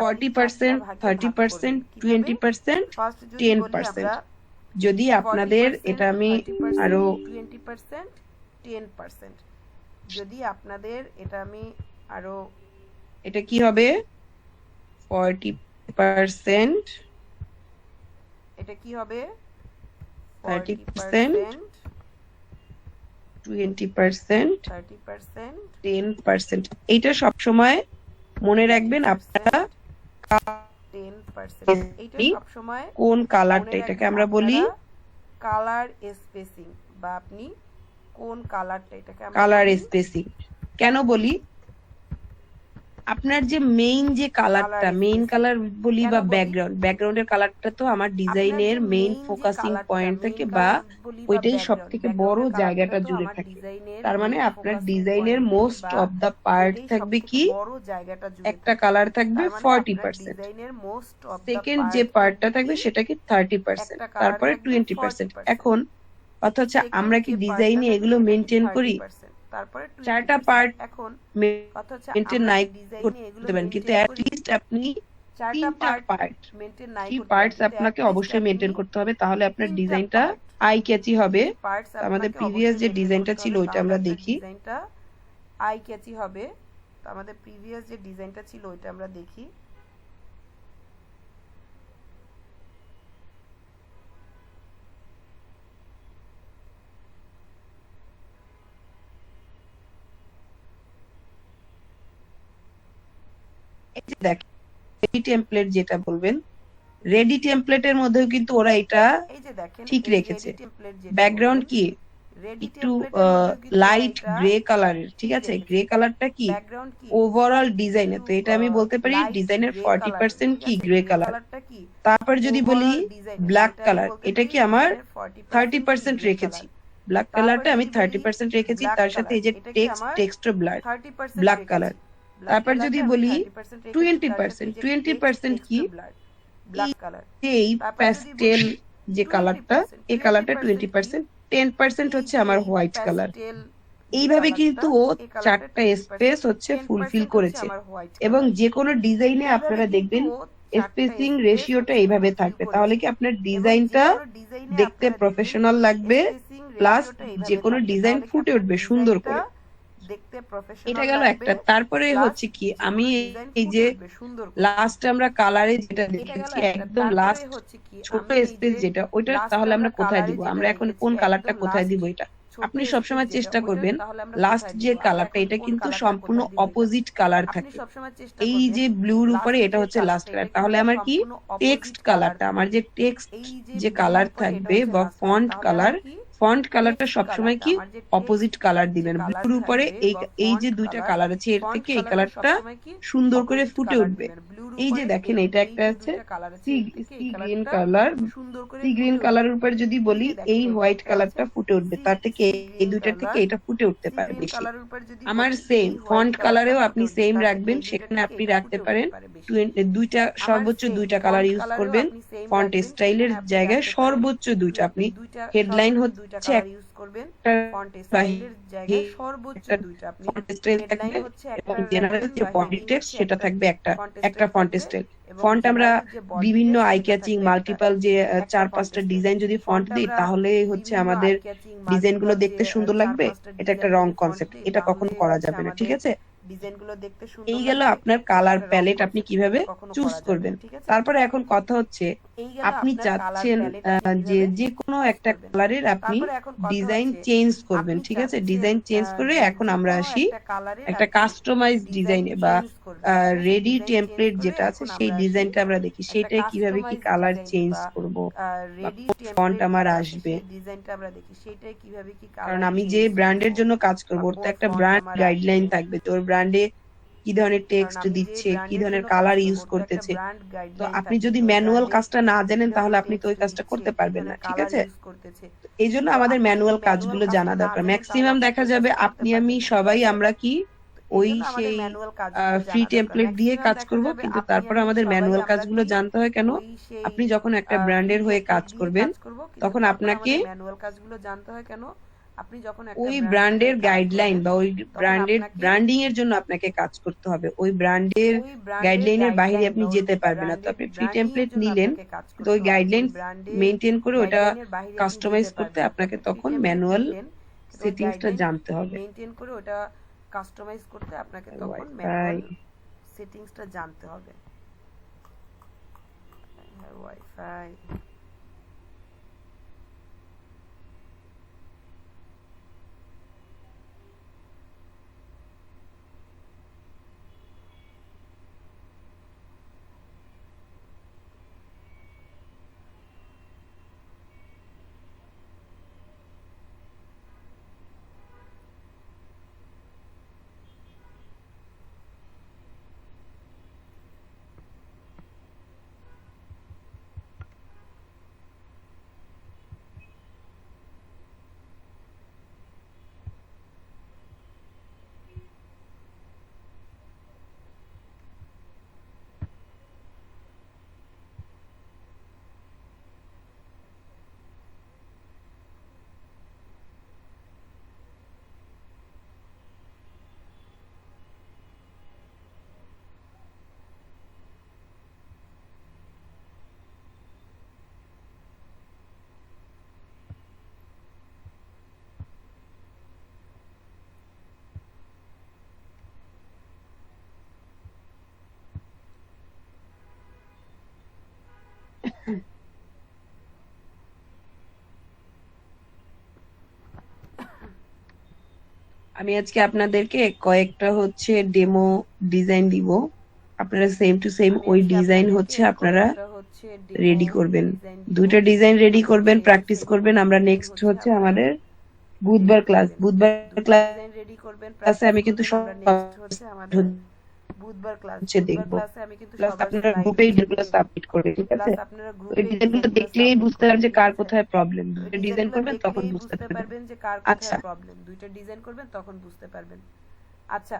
40%, 30%, 20%, 10%। যদি আপনাদের এটা আমি আরো 20%, 10%, যদি আপনাদের এটা আমি আরো, এটা কি হবে 40%, এটা কি হবে 30%, 20%, 30%, 10%। এইটা সবসময় মনে রাখবেন আপনারা, 10%। এইটা সবসময় কোন কালারটা, এটাকে আমরা বলি কালার স্পেসিং, বা আপনি কোন কালারটা, এটাকে আমরা কালার স্পেসিং। কেন বলি? আপনার যে মেইন যে কালারটা, মেইন কালার বলি বা ব্যাকগ্রাউন্ডের কালারটা তো আমার ডিজাইনের মেইন ফোকাসিং পয়েন্ট থাকে, বা ওইটাই সব থেকে বড় জায়গাটা জুড়ে থাকে। তার মানে আপনার ডিজাইনের মোস্ট অফ দা পার্ট থাকবে কি, একটা কালার থাকবে 40%, সেকেন্ড যে পার্টটা থাকবে সেটা কি 30%, তারপরে 20%। এখন কথা হচ্ছে, আমরা কি ডিজাইনে এগুলো মেনটেন করি? 4টা পার্ট এখন মেনটেন নাই করতে পারেন, কিন্তু অ্যাট লিস্ট আপনি 3টা পার্ট, কি পার্টস আপনাকে অবশ্যই মেনটেন করতে হবে, তাহলে আপনার ডিজাইনটা আই ক্যাচি হবে। আমাদের প্রিভিয়াস যে ডিজাইনটা ছিল ওইটা আমরা দেখি। আই ক্যাচি হবে, আমাদের প্রিভিয়াস যে ডিজাইনটা ছিল ওইটা আমরা দেখি। দেখেন, রেডি টেমপ্লেট যেটা বলবেন, রেডি টেমপ্লেটের মধ্যেও কিন্তু ওরা এটা ঠিক রেখেছে। ব্যাকগ্রাউন্ড কি একটু লাইট গ্রে কালারের, ঠিক আছে? গ্রে কালারটা কি ওভারঅল ডিজাইনে, তো এটা আমি বলতে পারি ডিজাইনের 40% কি গ্রে কালার। তারপর যদি বলি ব্ল্যাক কালার, এটা কি আমার 30% রেখেছি, ব্ল্যাক কালারটা আমি 30% রেখেছি, তার সাথে এই যে টেক্সটও ব্ল্যাক কালার। তারপর যদি বলি 20% কি এই প্যাস্টেল যে কালারটা, এই কালারটা 20%, 10% হচ্ছে আমার হোয়াইট কালার। এইভাবে কিন্তু ও 4টা স্পেস হচ্ছে ফুলফিল করেছে। এবং যে কোনো ডিজাইনে আপনারা দেখবেন স্পেসিং রেশিওটা এইভাবে থাকবে, তাহলে কি আপনার ডিজাইনটা দেখতে প্রফেশনাল লাগবে, প্লাস যে কোনো ডিজাইন ফুটে উঠবে সুন্দর করে। দেখতে প্রফেশনাল এটা গেল লাগবে, একটা। তারপরে প্লাস হচ্ছে কি আমি যেকোনো ডিজাইন এই ফুটে যে উঠবে সুন্দর করে। লাস্ট আমরা কালারে যেটা এটা গেল দেখেছি একটা। একদম তারপরে লাস্ট হচ্ছে কি ছোট আমি এই স্পেস যে যেটা, ওইটা লাস্ট তাহলে আমরা আমরা কোথায় কালারে দিব, যেটা আমরা এখন দেখেছি কোন কালারটা একদম কোথায় লাস্ট দিব, এটা ছোট আপনি স্পেস সবসময় যেটা, চেষ্টা ওইটা করবেন তাহলে আমরা লাস্ট কোথায় যে দিব, আমরা কালারটা এখন এটা কোন কিন্তু কালারটা সম্পূর্ণ কোথায় দিব, এটা অপোজিট কালার আপনি থাকে। সবসময় চেষ্টা এই করবেন যে ব্লুর উপরে লাস্ট এটা যে হচ্ছে লাস্ট কালারটা কালার, এটা তাহলে কিন্তু আমার কি সম্পূর্ণ টেক্সট অপোজিট কালারটা, কালার আমার থাকবে। যে টেক্সট এই যে যে ব্লুর কালার উপরে এটা থাকবে হচ্ছে বা লাস্ট কালার, ফন্ট তাহলে কালার, আমার কি ফন্ট কালারটা টেক্সট সবসময় কালারটা, কি আমার যে অপোজিট টেক্সট কালার যে দিবেন। কালার ব্লুর উপরে থাকবে এই বা এই যে ফন্ট দুইটা কালার, কালার আছে এর ফন্ট থেকে এই কালারটা কালারটা সবসময় কি সুন্দর করে অপোজিট ফুটে কালার উঠবে। দিবেন। ব্লুর এই যে উপরে দেখেন এটা এই একটা যে আছে দুইটা কালার আছে সি এর থেকে সি এই গ্রিন কালারটা কালার, সুন্দর করে সি গ্রিন ফুটে উঠবে। কালারের উপর যদি এই বলি যে দেখেন এই এই যে হোয়াইট একটা আছে কালারটা ফুটে উঠবে, সি তার থেকে সি এই গ্রিন দুইটার থেকে কালার, এটা ফুটে উঠতে সি পারে গ্রিন বেশি। কালারের উপর যদি আমার বলি সেম এই হোয়াইট ফন্ট কালারটা কালারেও ফুটে আপনি উঠবে, সেম তার থেকে রাখবেন, এই দুইটার সেখানে থেকে আপনি এটা রাখতে ফুটে উঠতে পারেন পারে বেশি। দুইটা আমার সর্বোচ্চ সেম দুইটা কালার ফন্ট ইউজ কালারেও করবেন। আপনি সেম ফন্ট রাখবেন, স্টাইলের সেখানে আপনি জায়গায় রাখতে পারেন সর্বোচ্চ দুইটা আপনি দুইটা, হেডলাইন সর্বোচ্চ দুইটা হচ্ছে কালার ইউজ করবেন। ফন্ট স্টাইলের জায়গায় সর্বোচ্চ একটা দুইটা আপনি ফন্ট স্টাইল হেডলাইন থাকবে হচ্ছে এবং একটা জেনারেল রাখবেন যে বা বডি হেডিং টেক্সট হচ্ছে সেটা একটা থাকবে একটা ফন্ট একটা স্টাইল ফন্ট থাকবে স্টাইল। এবং ফন্ট আমরা জেনারেল যে বডি বিভিন্ন টেক্সট আই সেটা ক্যাচিং থাকবে একটা মাল্টিপল যে একটা চার ফন্ট পাঁচটা স্টাইল। ডিজাইন যদি ফন্ট ফন্ট দিই আমরা তাহলে হচ্ছে বিভিন্ন আমাদের আই ক্যাচিং ডিজাইনগুলো মাল্টিপল যে দেখতে সুন্দর চার লাগবে, পাঁচটা এটা একটা ডিজাইন রং যদি ফন্ট কনসেপ্ট, দিই এটা কখনো তাহলে করা হচ্ছে যাবে না, ঠিক আমাদের আছে? ডিজাইনগুলো দেখতে সুন্দর এই গেল লাগবে, আপনার এটা কালার একটা রং প্যালেট আপনি কনসেপ্ট, কিভাবে এটা কখনো চুজ করা যাবে করবেন। না, ঠিক আছে? তারপরে এখন কথা হচ্ছে এই গেল আপনি আপনার কালার চাচ্ছেন প্যালেট আপনি যে কিভাবে যে কোনো চুজ একটা করবেন। কালারের আপনি তারপরে এখন কথা ডিজাইন হচ্ছে চেঞ্জ করবেন, আপনি ঠিক আছে? চাচ্ছেন ডিজাইন চেঞ্জ করে যে এখন যে আমরা কোনো আসি একটা কালারের একটা আপনি কাস্টমাইজ ডিজাইন ডিজাইনে বা চেঞ্জ করবেন, ঠিক আছে? রেডি ডিজাইন চেঞ্জ টেমপ্লেট করে যেটা আছে এখন সেই আমরা আসি ডিজাইনটা আমরা দেখি একটা সেটাই কিভাবে কি কাস্টমাইজ কালার ডিজাইনে চেঞ্জ বা করব বা রেডি ফন্ট টেমপ্লেট আমার যেটা আছে আসবে। সেই ডিজাইনটা আমরা দেখি সেটাই কিভাবে কি কারণ কালার আমি যে চেঞ্জ ব্র্যান্ডের করব জন্য কাজ বা করব ওর তো কোন একটা ফন্ট ব্র্যান্ড আমার গাইডলাইন আসবে। থাকবে, তো ওর ব্র্যান্ডে কি ধরনের কারণ টেক্সট আমি যে দিচ্ছে, কি ব্র্যান্ডের ধরনের জন্য কাজ কালার করব ইউজ ওর তো একটা করতেছে। ব্র্যান্ড তো গাইডলাইন আপনি থাকবে যদি যে ওর ম্যানুয়াল ব্র্যান্ডে কাজটা না কি জানেন ধরনের তাহলে আপনি তো ওই টেক্সট কাজটা দিচ্ছে, করতে কি পারবেন না, ধরনের ঠিক কালার আছে? ইউজ করতেছে। এই জন্য তো আমাদের আপনি যদি ম্যানুয়াল ম্যানুয়াল কাজগুলো কাজটা জানা না দরকার। জানেন তাহলে ম্যাক্সিমাম আপনি তো দেখা ওই যাবে কাজটা করতে আপনি আমি পারবেন না, ঠিক সবাই আছে? আমরা কি এই ওই জন্য আমাদের সেই ম্যানুয়াল কাজগুলো ফ্রি জানা দরকার। টেমপ্লেট দিয়ে ম্যাক্সিমাম কাজ দেখা করব, যাবে কিন্তু আপনি তারপরে আমি আমাদের সবাই ম্যানুয়াল আমরা কাজগুলো কি জানতে হয় কেন? ওই সেই আপনি যখন একটা ফ্রি ব্র্যান্ডের হয়ে টেমপ্লেট কাজ দিয়ে করবেন কাজ করব, কিন্তু তখন তারপর আপনাকে আমাদের ম্যানুয়াল কাজগুলো জানতে হয় কেন? আপনি যখন একটা ওই ব্র্যান্ডের ব্র্যান্ডের হয়ে কাজ গাইডলাইন করবেন বা ওই তখন ব্র্যান্ডের আপনাকে ব্র্যান্ডিং এর জন্য আপনাকে কাজ করতে হবে। ওই ব্র্যান্ডের ওই ব্র্যান্ডের গাইডলাইনের বাইরে গাইডলাইন আপনি বা ওই যেতে পারবেন না। তো ব্র্যান্ডের আপনি ফ্রি ব্র্যান্ডিং এর টেমপ্লেট জন্য নিলেন, আপনাকে কাজ কিন্তু ওই করতে হবে। ওই গাইডলাইন ব্র্যান্ডের মেনটেন করে ওটা গাইডলাইনের বাইরে আপনি কাস্টমাইজ যেতে করতে পারবেন না। তো আপনাকে আপনি ফ্রি তখন টেমপ্লেট ম্যানুয়াল নিলেন, কিন্তু ওই সেটিংসটা গাইডলাইন জানতে হবে। মেনটেন করে ওটা কাস্টমাইজ করতে আপনাকে তখন ওয়াইফাই ম্যানুয়াল সেটিংসটা জানতে হবে। ওয়াইফাই আমি আজকে আপনাদেরকে কয়েকটা হচ্ছে ডেমো ডিজাইন দিব, আপনারা সেম টু সেম আমি ওই আজকে ডিজাইন আপনাদেরকে হচ্ছে আপনারা কয়েকটা হচ্ছে ডেমো রেডি করবেন। ডিজাইন দিব। দুইটা ডিজাইন রেডি আপনারা করবেন, সেম টু প্র্যাকটিস সেম করবেন। ওই আমরা ডিজাইন নেক্সট হচ্ছে আপনারা আমাদের রেডি বুধবার ক্লাস, করবেন। বুধবার দুইটা ক্লাসে ডিজাইন রেডি করবেন, প্র্যাকটিস আমি কিন্তু করবেন। আমরা নেক্সট হচ্ছে আমাদের বুধবার ক্লাস। হচ্ছে বুধবার দেখবো, ক্লাসে আমি কিন্তু প্লাস সবার আপনারা স্লাইড গ্রুপে হচ্ছে ডিজাইনগুলো দিয়ে দিব। সাবমিট করবেন, ঠিক আছে? প্লাস আপনারা ওই গ্রুপে ডিজাইনগুলো ডিজাইনগুলো দেখলেই সাবমিট বুঝতে করবেন, পারবেন যে ঠিক কার আছে? কোথায় প্রবলেম। ওই দুইটা ডিজাইন ডিজাইনগুলো করবেন তখন দেখলেই বুঝতে বুঝতে পারবেন। পারবেন যে কার আচ্ছা, কোথায় প্রবলেম। দুইটা ডিজাইন করবেন তখন বুঝতে পারবেন। আচ্ছা,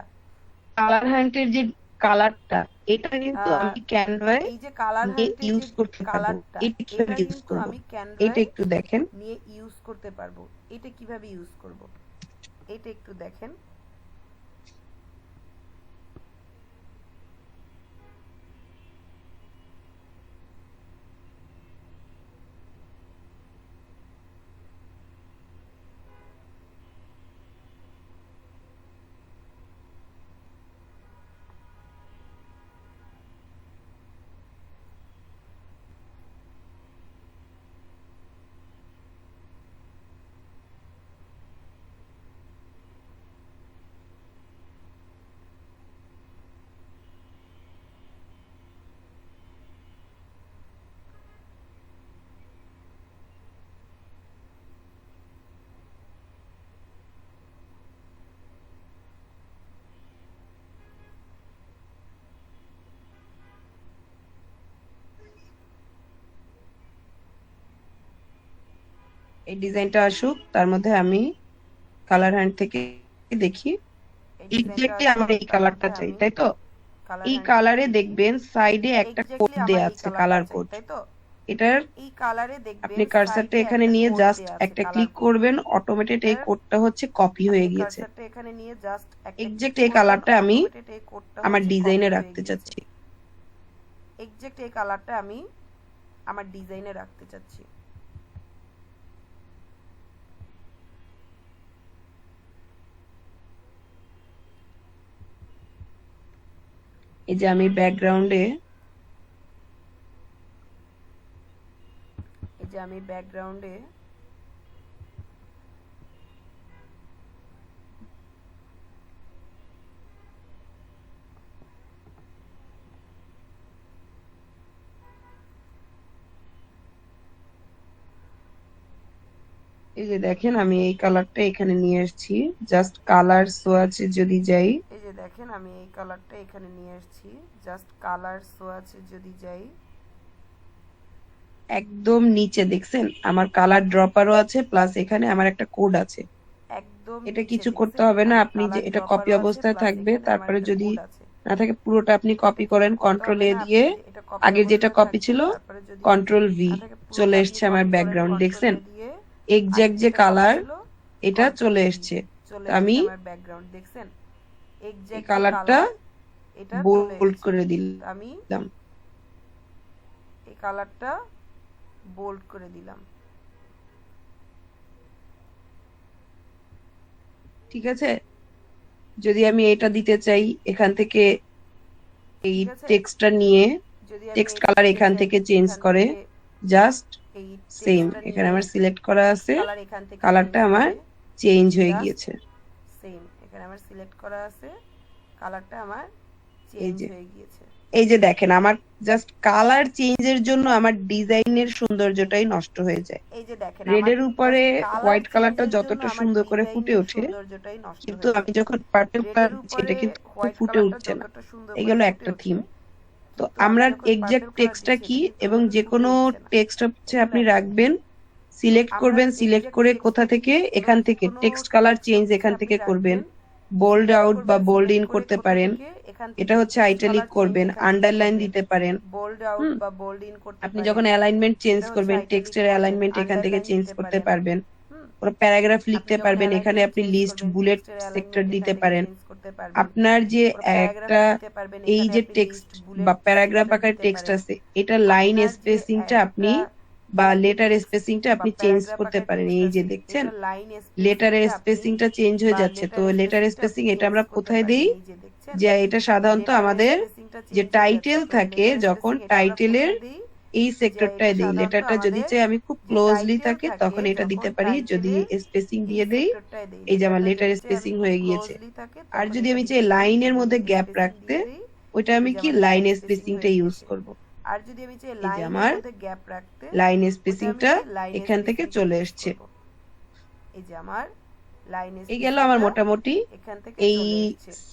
কালার হ্যান্ডের যে কালারটা, এটা কিন্তু আমি ক্যানভায় এই যে কালার নিয়ে হ্যান্ডের ইউজ যে করতে পারবো। কালারটা, এটা কিভাবে এটা ইউজ কিন্তু করবো আমি এটা ক্যানভায় একটু দেখেন। নিয়ে ইউজ করতে পারবো। এটা কিভাবে ইউজ করব এটা একটু দেখেন। এই ডিজাইনটা আসুক, তার মধ্যে আমি কালার হ্যান্ড থেকে দেখি এক্স্যাক্টলি আমার এই কালারটা চাই, তাই তো? এই কালারে দেখবেন সাইডে একটা কোড দেয়া আছে, কালার কোড। এটার আপনি কার্সারটা এখানে নিয়ে জাস্ট একটা ক্লিক করবেন, অটোমেটেড এই কোডটা হচ্ছে কপি হয়ে গিয়েছে। এক্স্যাক্ট এই কালারটা আমি আমার ডিজাইনে রাখতে চাচ্ছি। এই যে আমি ব্যাকগ্রাউন্ডে এই যে দেখেন আমি এই কালারটা এখানে নিয়ে এসেছি। জাস্ট কালার সোয়াচে যদি যাই, একদম নিচে দেখছেন আমার কালার ড্রপারও আছে, প্লাস এখানে আমার একটা কোড আছে। এটা কিছু করতে হবে না, আপনি যে এটা কপি অবস্থায় থাকবে, তারপরে যদি না থাকে পুরোটা আপনি কপি করেন কন্ট্রোল এ দিয়ে, আগের যেটা কপি ছিল কন্ট্রোল ভি, চলে এসছে আমার ব্যাকগ্রাউন্ড। দেখছেন এক্স্যাক্ট যে কালার এটা চলে এসছে। আমি এই কালারটা বোল্ড করে দিলাম। ঠিক আছে, যদি আমি এটা দিতে চাই এখান থেকে এই টেক্সটটা নিয়ে, টেক্সট কালার এখান থেকে চেঞ্জ করে, জাস্ট সেম এখানে আমার সিলেক্ট করা আছে, কালারটা আমার চেঞ্জ হয়ে গিয়েছে। এই যে দেখেন আমার জাস্ট কালার চেঞ্জের জন্য আমার ডিজাইনের সৌন্দর্যটাই নষ্ট হয়ে যায়। রেডের উপরে হোয়াইট কালারটা যতটা সুন্দর করে ফুটে ওঠে, কিন্তু আমি যখন পার্পল কালার দিচ্ছি এটা কিন্তু ফুটে উঠছে না। এগুলো একটা থিম। তো আমরা এক্সাক্ট টেক্সটটা কি এবং যে কোনো টেক্সট হচ্ছে আপনি রাখবেন, সিলেক্ট করবেন, সিলেক্ট করে কোথা থেকে, এখান থেকে টেক্সট কালার চেঞ্জ এখান থেকে করবেন, বোল্ড আউট বা বোল্ড ইন করতে পারেন, এটা হচ্ছে আইটালিক করবেন, আন্ডারলাইন দিতে পারেন। আপনি যখন অ্যালাইনমেন্ট চেঞ্জ করবেন, টেক্সটের অ্যালাইনমেন্ট এখান থেকে চেঞ্জ করতে পারবেন, পুরো প্যারাগ্রাফ লিখতে পারবেন, এখানে আপনি লিস্ট বুলেট সেক্টর দিতে পারেন। আপনার যে একটা এই যে টেক্সট বা প্যারাগ্রাফ আকার টেক্সট আছে, এটা লাইন স্পেসিংটা আপনি বা লেটার স্পেসিংটা আপনি চেঞ্জ করতে পারেন। এই যে দেখছেন লেটারের স্পেসিংটা চেঞ্জ হয়ে যাচ্ছে। তো লেটার স্পেসিং এটা আমরা কোথায় দেই, যে এটা সাধারণত আমাদের যে টাইটেল থাকে, যখন টাইটেলের এই সেক্টরটায় দেই, লেটারটা যদি চাই আমি খুব ক্লোজলি থাকে তখন এটা দিতে পারি, যদি স্পেসিং দিয়ে দেই এই যে আমার লেটার স্পেসিং হয়ে গিয়েছে। আর যদি আমি চাই লাইনের মধ্যে গ্যাপ রাখতে, ওইটা আমি কি লাইন স্পেসিংটা ইউজ করব। এই যে আমার লাইন স্পেসিংটা এখান থেকে চলে এসছে। এই গেল আমার মোটামুটি এই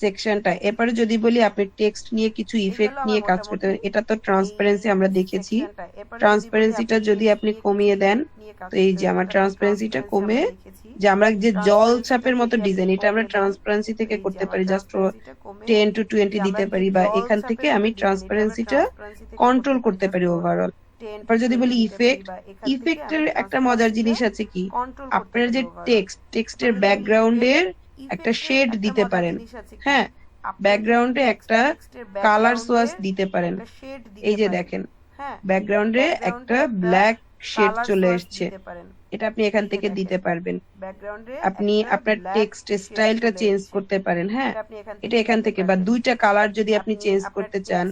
সেকশনটা। এরপরে যদি বলি আপনি টেক্সট নিয়ে কিছু ইফেক্ট নিয়ে কাজ করতে পারেন, এটা তো ট্রান্সপারেন্সি আমরা দেখেছি। ট্রান্সপারেন্সিটা যদি আপনি কমিয়ে দেন, তো এই যে আমার ট্রান্সপারেন্সিটা কমে, যে আমরা যে জল ছাপের মতো ডিজাইন, এটা আমরা ট্রান্সপারেন্সি থেকে করতে পারি, জাস্ট 10 to 20 দিতে পারি, বা এখান থেকে আমি ট্রান্সপারেন্সিটা কন্ট্রোল করতে পারি ওভারঅল। এবার যদি বলি ইফেক্ট, ইফেক্টের একটা মজার জিনিস আছে কি, আপনার যে টেক্সটের ব্যাকগ্রাউন্ডের একটা শেড দিতে পারেন। হ্যাঁ, ব্যাকগ্রাউন্ডে একটা কালার সোয়াচ দিতে পারেন। এই যে দেখেন ব্যাকগ্রাউন্ডে একটা ব্ল্যাক শেড চলে এসছে, এটা আপনি এখান থেকে দিতে পারবেন। আপনি আপনার টেক্সট স্টাইলটা চেঞ্জ করতে পারেন। হ্যাঁ, এটা এখান থেকে, বা দুইটা কালার যদি আপনি চেঞ্জ করতে চান,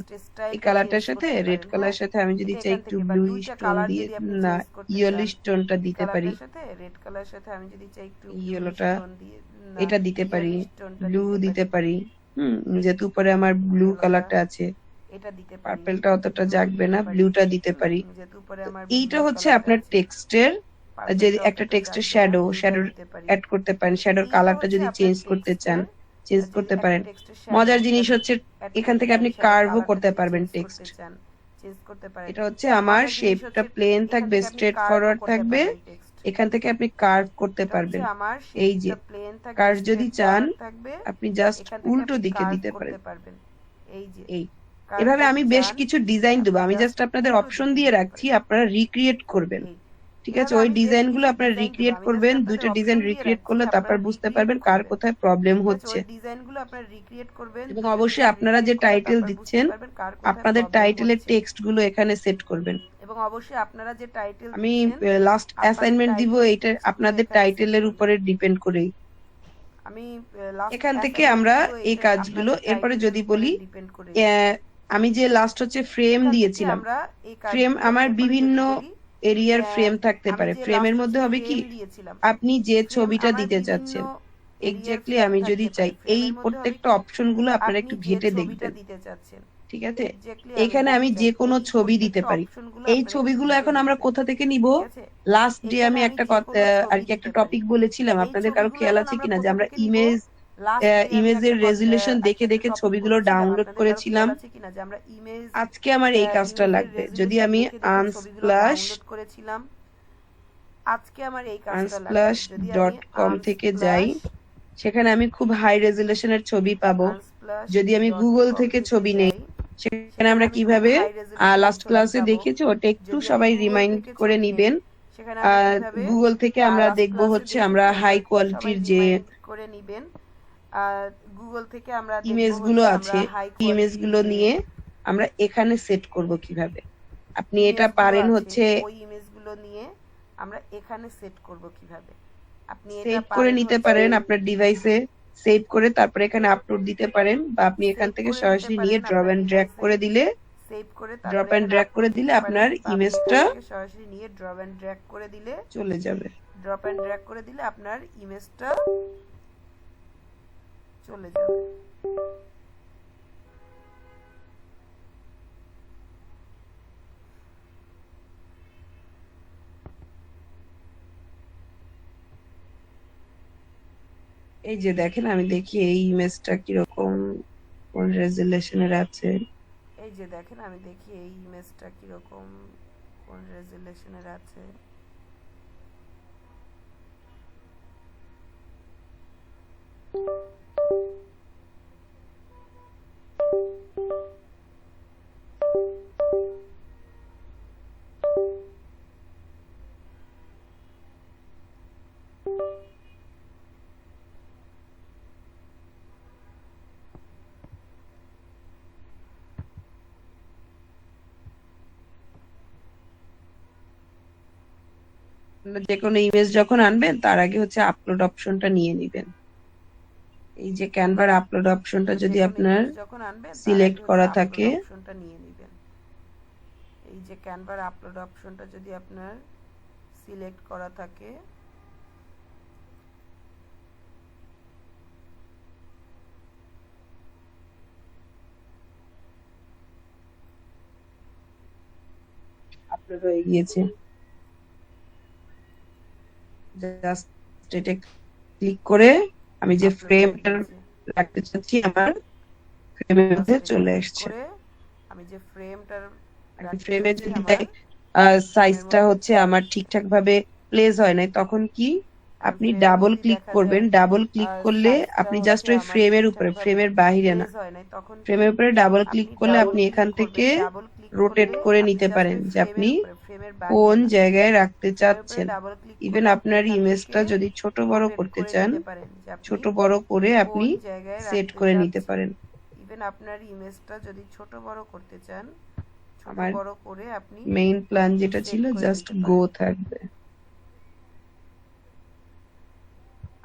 এই কালারটার সাথে রেড কালারের সাথে আমি যদি চাই একটু ব্লুইশ টোন দিয়ে, না ইয়েলোইশ টোনটা দিতে পারি, ইয়েলোটা এটা দিতে পারি, ব্লু দিতে পারি। যেহেতু উপরে আমার ব্লু কালারটা আছে, পার্পলটা অতটা জাগবে না, ব্লুটা দিতে পারি। এইটা হচ্ছে আপনার টেক্সটের, যে একটা টেক্সটের শ্যাডো অ্যাড করতে পারেন, শ্যাডোর কালারটা যদি চেঞ্জ করতে চান চেঞ্জ করতে পারেন। মজার জিনিস হচ্ছে এখান থেকে আপনি কার্ভও করতে পারবেন টেক্সট। এটা হচ্ছে আমার শেপটা প্লেন থাকবে, স্ট্রেট ফরওয়ার্ড থাকবে, এখান থেকে আপনি কার্ভ করতে এটা হচ্ছে পারবেন। আমার এই যে শেপটা প্লেন থাকবে, কার্ভ যদি স্ট্রেট চান ফরওয়ার্ড থাকবে, আপনি জাস্ট এখান থেকে উল্টো আপনি দিকে কার্ভ দিতে করতে পারেন। পারবেন। এই যে এই কার্ভ এভাবে আমি যদি বেশ চান কিছু ডিজাইন দেবো, আপনি আমি জাস্ট জাস্ট আপনাদের উল্টো অপশন দিকে দিয়ে দিতে রাখছি, পারেন। আপনারা রিক্রিয়েট করবেন। এই ঠিক আছে, এভাবে ওই আমি বেশ ডিজাইন কিছু গুলো আপনারা ডিজাইন দেবো, রিক্রিয়েট আমি জাস্ট করবেন, আপনাদের দুইটা ডিজাইন অপশন দিয়ে রিক্রিয়েট রাখছি, করলে তারপর আপনারা বুঝতে রিক্রিয়েট পারবেন কার করবেন। কোথায় প্রবলেম ঠিক আছে, হচ্ছে। ওই ডিজাইনগুলো আপনারা রিক্রিয়েট করবেন, এবং দুটো অবশ্যই ডিজাইন আপনারা যে রিক্রিয়েট করলে টাইটেল তারপর বুঝতে দিচ্ছেন পারবেন কার কোথায় আপনাদের প্রবলেম টাইটেলের হচ্ছে। টেক্সট গুলো এখানে সেট করবেন। এবং অবশ্যই আপনারা যে টাইটেল আমি দিচ্ছেন লাস্ট আপনাদের অ্যাসাইনমেন্ট দিব, টাইটেলের এটা টেক্সটগুলো আপনাদের এখানে সেট টাইটেলের করবেন। উপরে ডিপেন্ড করেই। আমি লাস্ট এখান থেকে অ্যাসাইনমেন্ট আমরা দিব, এই এটা কাজগুলো, আপনাদের এরপরে টাইটেলের যদি উপরে বলি ডিপেন্ড করে। আমি যে লাস্ট হচ্ছে ফ্রেম এখান থেকে দিয়েছিলাম, আমরা এই ফ্রেম কাজগুলো, আমার এরপরে বিভিন্ন যদি বলি এরিয়ার ফ্রেম থাকতে আমি পারে। যে ফ্রেমের লাস্ট মধ্যে হবে কি ফ্রেম দিয়েছিলাম, আপনি যে ফ্রেম ছবিটা আমার দিতে বিভিন্ন চাচ্ছেন এরিয়ার এক্স্যাক্টলি ফ্রেম আমি যদি থাকতে চাই পারে। এই ফ্রেমের মধ্যে হবে প্রত্যেকটা কি অপশন গুলো আপনারা আপনি একটু যে ঘেটে ছবিটা দেখবেন। দিতে চাচ্ছেন, ঠিক আছে, এক্স্যাক্টলি আমি এখানে বলতে আমি চাই যে কোনো এই ছবি দিতে প্রত্যেকটা পারি। অপশনগুলো এই আপনারা একটু ছবিগুলো ঘেটে এখন আমরা দেখবেন। কোথা থেকে নিব? ঠিক আছে, লাস্ট ডে এখানে আমি আমি একটা যে কোনো আর ছবি কি একটা দিতে পারি। টপিক বলেছিলাম, এই আপনাদের কারো ছবিগুলো খেয়াল এখন আছে আমরা কিনা, যে কোথা আমরা থেকে নিব? লাস্ট ডে আমি ইমেজের একটা রেজুলেশন দেখে একটা দেখে টপিক ছবিগুলো বলেছিলাম, ডাউনলোড আপনাদের কারো করেছিলাম। খেয়াল আছে কিনা যে আমরা ইমেজ আজকে আমার এই কাজটা ইমেজের লাগবে। যদি রেজুলেশন আমি দেখে দেখে ছবিগুলো আনস্প্লাশ ডাউনলোড করেছিলাম। আজকে আমার এই কাজটা লাগবে। যদি আমি unsplash.com থেকে যাই, সেখানে আমি খুব হাই রেজুলেশনের ছবি পাবো। যদি আমি গুগল থেকে ছবি নেই, সেখানে আমরা কিভাবে লাস্ট ক্লাসে দেখেছি, ওটা একটু সবাই রিমাইন্ড করে নিবেন। গুগল থেকে আমরা দেখব হচ্ছে আমরা হাই কোয়ালিটির যে করে নিবেন। গুগল থেকে আমরা ইমেজগুলো আছে, ইমেজগুলো নিয়ে আমরা এখানে সেট করব কিভাবে। আপনি এটা পারেন হচ্ছে ওই ইমেজগুলো নিয়ে আমরা এখানে সেট করব কিভাবে। আপনি সেভ করে নিতে পারেন আপনার ডিভাইসে, সেভ করে তারপর এখানে আপলোড দিতে পারেন, বা আপনি এখান থেকে সরাসরি নিয়ে ড্রপ এন্ড ড্র্যাগ করে দিলে সেভ করে ড্রপ এন্ড ড্র্যাগ করে দিলে আপনার ইমেজটা সরাসরি নিয়ে ড্রপ এন্ড ড্র্যাগ করে দিলে চলে যাবে। ড্রপ এন্ড ড্র্যাগ করে দিলে আপনার ইমেজটা চলে যাবে। এই যে দেখেন, আমি দেখি এই ইমেজটা কিরকম, কোন রেজুলেশনের আছে। এই যে দেখেন, আমি দেখি এই ইমেজটা কিরকম, কোন রেজুলেশনের আছে। যে কোনো ইমেজ যখন আনবেন তার আগে হচ্ছে আপলোড অপশনটা নিয়ে নেবেন। এই যে ক্যানভার আপলোড অপশনটা যদি আপনার সিলেক্ট করা থাকে, এই যে ক্যানভার আপলোড অপশনটা যদি আপনার সিলেক্ট করা থাকে, আপলোড হয়ে গিয়েছে। জাস্ট এটা ক্লিক করে আমি যে ফ্রেমটা রাখতে চাচ্ছি আমার ফ্রেমের মধ্যে চলে আসছে। আমি যে ফ্রেমটার ফ্রেমের যদি সাইজটা হচ্ছে আমার ঠিকঠাক ভাবে প্লেস হয় নাই, তখন কি আপনি ডাবল ক্লিক করবেন। ডাবল ক্লিক করলে আপনি জাস্ট ওই ফ্রেমের উপরে, ফ্রেমের বাহিরে না, ফ্রেমের উপরে ডাবল ক্লিক করলে আপনি এখান থেকে রোটেট করে নিতে পারেন যে আপনি কোন জায়গায় রাখতে চাচ্ছেন। ইভেন আপনার ইমেজটা যদি ছোট বড় করতে চান, ছোট বড় করে আপনি সেট করে নিতে পারেন। ইভেন আপনার ইমেজটা যদি ছোট বড় করতে চান, ছোট আমার বড় করে আপনি মেইন প্ল্যান যেটা ছিল জাস্ট গো থাকবে।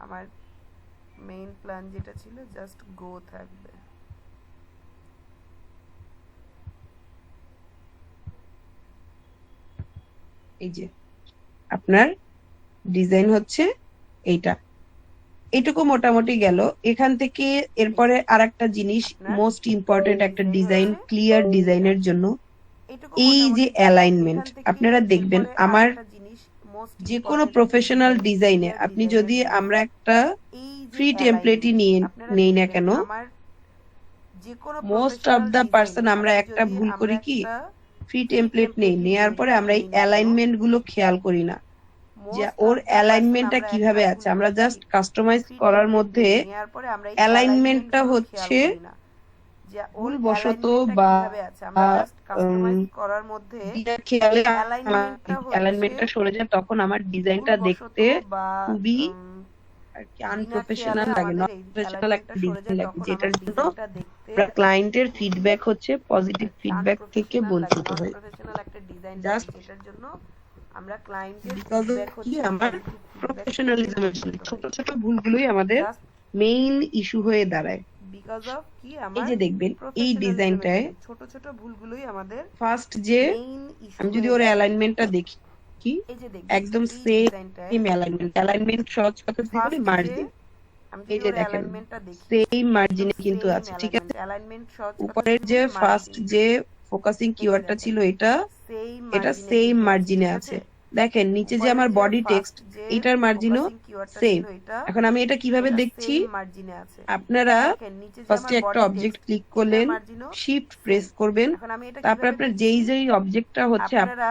আমার মেইন প্ল্যান যেটা ছিল জাস্ট গো থাকবে। এই যে আপনার ডিজাইন হচ্ছে এইটা, এইটুকু মোটামুটি গেল। এখান থেকে এরপরে আরেকটা জিনিস মোস্ট ইম্পর্টেন্ট একটা ডিজাইন, ক্লিয়ার ডিজাইনের জন্য এই যে অ্যালাইনমেন্ট। আপনারা দেখবেন আমার যে কোনো প্রফেশনাল ডিজাইনে আপনি যদি আমরা একটা ফ্রি টেমপ্লেটই নেই না কেন, মোস্ট অফ দা পার্সন আমরা একটা ভুল করি কি, ফ্রি টেমপ্লেট নেওয়ার পরে আমরা এই অ্যালাইনমেন্ট গুলো খেয়াল করি না। যে ওর অ্যালাইনমেন্টটা কিভাবে আছে, আমরা জাস্ট কাস্টমাইজ করার মধ্যে অ্যালাইনমেন্টটা হচ্ছে ভুলবশত বা বিনা খেয়ালে অ্যালাইনমেন্টটা সরে যায়, তখন আমার ডিজাইনটা দেখতে খুবই আর কি আনপ্রফেশনাল লাগে, নট প্রফেশনাল একটা ডিজাইন লাগে, যেটার জন্য ক্লায়েন্টের ফিডব্যাক হচ্ছে পজিটিভ ফিডব্যাক থেকে বঞ্চিত হয়ে জাস্ট আমরা ক্লায়েন্টের বিকজ ফিডব্যাক কি হচ্ছে আমার প্রফেশনালিজমের জন্য ছোট ছোট ভুলগুলোই আমাদের মেইন ইস্যু হয়ে দাঁড়ায়। বিকজ অফ কি এই আমার যে দেখবেন এই ডিজাইনটায় ছোট ছোট ভুলগুলোই আমাদের ফার্স্ট যে মেইন ইস্যু। আমি যদি ওর অ্যালাইনমেন্টটা দেখি কি এই যে দেখবেন একদম এই সেম ডিজাইনটায় অ্যালাইনমেন্ট সহজ কথা বলি ফার্স্ট মার্জিন, আমি এই যদি যে ওর দেখেন অ্যালাইনমেন্টটা দেখি সেম মার্জিনে কিন্তু আছে, ঠিক আছে। অ্যালাইনমেন্ট সহজ কথা উপরের শুধু যে margin, ফার্স্ট যে ফোকাসিং কিওয়ার্ডটা ছিল এটা এটা সেম মার্জিনে আছে। দেখেন নিচে যে আমার বডি টেক্সট এটার মার্জিনও সেম। এখন আমি এটা কিভাবে দেখছি, মার্জিনে আছে। আপনারা দেখেন নিচে যে ফার্স্টে আমার একটা body অবজেক্ট text, ক্লিক করলেন, এটার margin-ও শিফট প্রেস করবেন, এখন আমি এটা তারপর কিভাবে আপনার দেখছি? যেই অবজেক্টটা হচ্ছে আপনারা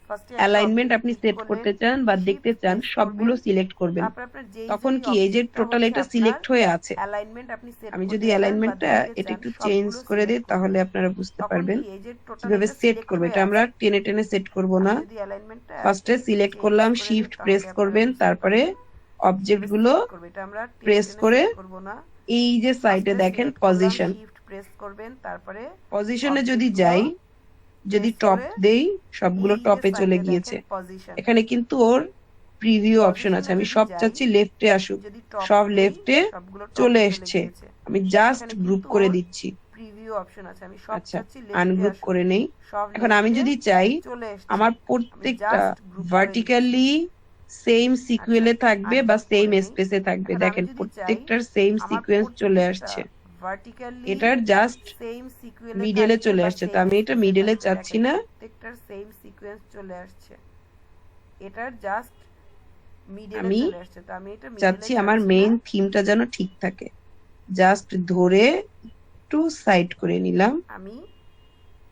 first এ একটা অ্যালাইনমেন্ট object আপনি click সেট করলেন, করতে চান বা shift দেখতে চান press সবগুলো করবেন, সিলেক্ট করবেন। তারপর আপনার যেই তখন যেই কি এই যে object-টা টোটাল হচ্ছে এটা আপনার সিলেক্ট হয়ে আছে, alignment আপনি set আমি করতে যদি চান বা অ্যালাইনমেন্টটা দেখতে এটা চান, একটু চেঞ্জ সবগুলো করে দিই select তাহলে করবেন। আপনারা বুঝতে তখন পারবেন কি এই যে total কিভাবে এটা সেট select করবো। হয়ে এটা আমরা আছে। টেনে টেনে সেট করব না, আমি যদি alignment-টা ফার্স্টে সিলেক্ট change করলাম, করে দিই, শিফট তাহলে প্রেস আপনারা করবেন, বুঝতে তারপরে পারবেন। অবজেক্ট গুলো select করবে, এটা আমরা টেনে প্রেস টেনে করে select করব না। এই যে সাইডে First এ দেখেন select করলাম, পজিশন, shift press করবেন, তারপরে পজিশনে object যদি গুলো যাই, যদি press টপ করে দেই সবগুলো এই যে টপে side-এ চলে দেখেন গিয়েছে। position। এখানে কিন্তু ওর প্রিভিউ অপশন আছে, আমি Position-এ সব যদি যাই, চাচ্ছি লেফটে আসুক, যদি top সব দেই, লেফটে সবগুলো top-এ চলে এসছে। গিয়েছে। আমি জাস্ট এখানে গ্রুপ কিন্তু করে ওর দিচ্ছি, preview option আছে, আমি সব আচ্ছা চাচ্ছি left-এ আনগ্রুপ আসুক, করে নেই। সব এখন আমি left-এ যদি চাই চলে এসছে। আমার আমি প্রত্যেকটা just group করে ভার্টিক্যালি সেম সিকুয়েলে আচ্ছা, থাকবে বা ungroup সেম করে নেই। স্পেসে থাকবে। এখন দেখেন আমি যদি প্রত্যেকটার চাই, সেম আমার সিকোয়েন্স চলে প্রত্যেকটা আসছে, vertically এটার জাস্ট same sequence-এ মিডলে থাকবে চলে বা আসছে, তো same আমি এটা space-এ মিডলে থাকবে। চাচ্ছি দেখেন, না। প্রত্যেকটার সেম সিকোয়েন্স চলে আসছে, এটার জাস্ট মিডলে আমি চলে আসছে, তো আমি এটা চাচ্ছি মিডলে আমার চাচ্ছি মেইন না। থিমটা যেন ঠিক থাকে, জাস্ট ধরে একটু সাইড করে নিলাম। আমি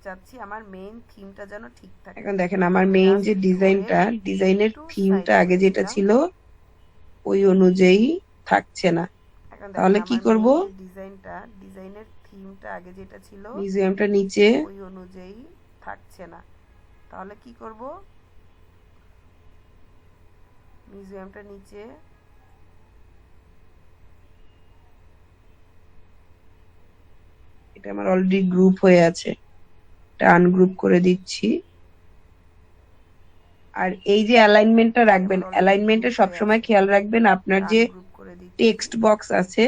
চাচ্ছি আমার মেইন থিমটা যেন ঠিক থাকে। এখন দেখেন আমার মেইন যে Just ডিজাইনটা, ধরে ডিজাইনের একটু থিমটা side আগে করে যেটা দিলাম। ছিল ওই অনুযায়ী থাকছে না। এখন তাহলে দেখেন কি আমার করব, main যে ডিজাইনটা, ডিজাইনের থিমটা আগে যেটা ছিল মিউজিয়ামটা নিচে ওই অনুযায়ী থাকছে না। তাহলে কি করব, মিউজিয়ামটা নিচে এটা আমার অলরেডি গ্রুপ হয়ে আছে, এটা আনগ্রুপ করে দিচ্ছি। আর এই যে অ্যালাইনমেন্টটা রাখবেন, অ্যালাইনমেন্টে সবসময় খেয়াল রাখবেন আপনার যে গ্রুপ করে দিচ্ছি। টেক্সট বক্স আছে,